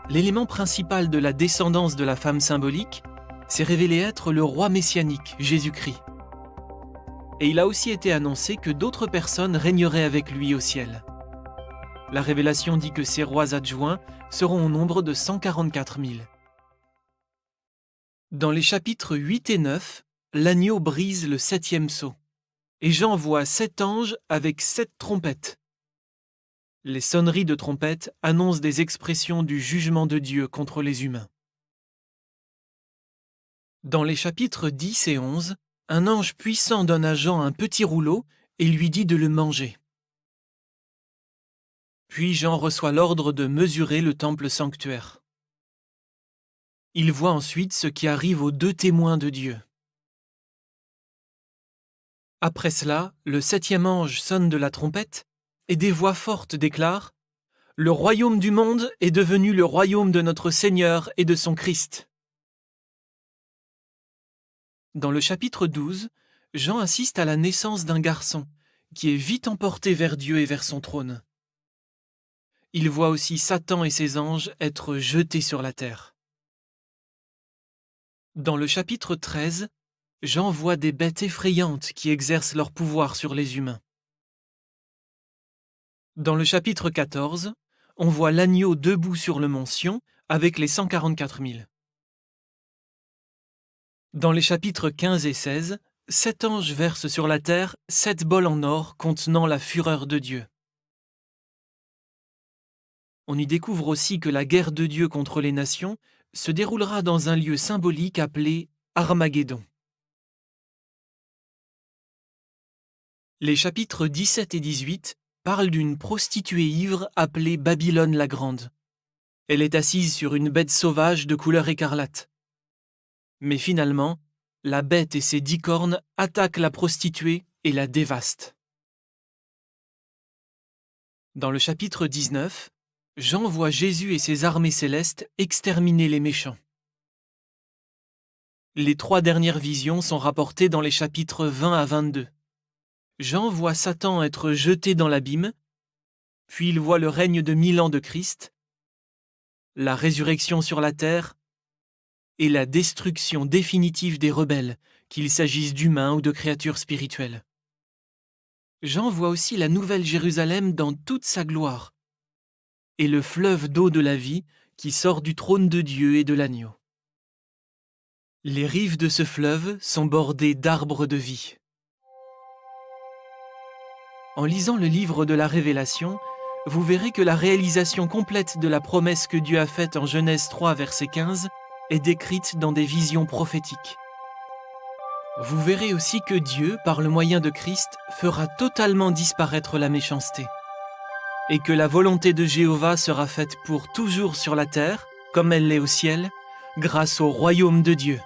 D: L'élément principal de la descendance de la femme symbolique s'est révélé être le roi messianique, Jésus-Christ. Et il a aussi été annoncé que d'autres personnes régneraient avec lui au ciel. La révélation dit que ces rois adjoints seront au nombre de 144 000. Dans les chapitres 8 et 9, l'agneau brise le 7e sceau, et Jean voit 7 anges avec 7 trompettes. Les sonneries de trompettes annoncent des expressions du jugement de Dieu contre les humains. Dans les chapitres 10 et 11, un ange puissant donne à Jean un petit rouleau et lui dit de le manger. Puis Jean reçoit l'ordre de mesurer le temple sanctuaire. Il voit ensuite ce qui arrive aux 2 témoins de Dieu. Après cela, le 7e ange sonne de la trompette et des voix fortes déclarent « Le royaume du monde est devenu le royaume de notre Seigneur et de son Christ. » Dans le chapitre 12, Jean assiste à la naissance d'un garçon qui est vite emporté vers Dieu et vers son trône. Il voit aussi Satan et ses anges être jetés sur la terre. Dans le chapitre 13, Jean voit des bêtes effrayantes qui exercent leur pouvoir sur les humains. Dans le chapitre 14, on voit l'agneau debout sur le mont Sion avec les 144 000. Dans les chapitres 15 et 16, 7 anges versent sur la terre 7 bols en or contenant la fureur de Dieu. On y découvre aussi que la guerre de Dieu contre les nations se déroulera dans un lieu symbolique appelé Armageddon. Les chapitres 17 et 18 parlent d'une prostituée ivre appelée Babylone la Grande. Elle est assise sur une bête sauvage de couleur écarlate. Mais finalement, la bête et ses 10 cornes attaquent la prostituée et la dévastent. Dans le chapitre 19, Jean voit Jésus et ses armées célestes exterminer les méchants. Les 3 dernières visions sont rapportées dans les chapitres 20 à 22. Jean voit Satan être jeté dans l'abîme, puis il voit le règne de 1000 ans de Christ, la résurrection sur la terre et la destruction définitive des rebelles, qu'il s'agisse d'humains ou de créatures spirituelles. Jean voit aussi la nouvelle Jérusalem dans toute sa gloire, et le fleuve d'eau de la vie qui sort du trône de Dieu et de l'agneau. Les rives de ce fleuve sont bordées d'arbres de vie. En lisant le livre de la Révélation, vous verrez que la réalisation complète de la promesse que Dieu a faite en Genèse 3, verset 15, est décrite dans des visions prophétiques. Vous verrez aussi que Dieu, par le moyen de Christ, fera totalement disparaître la méchanceté, et que la volonté de Jéhovah sera faite pour toujours sur la terre, comme elle l'est au ciel, grâce au royaume de Dieu.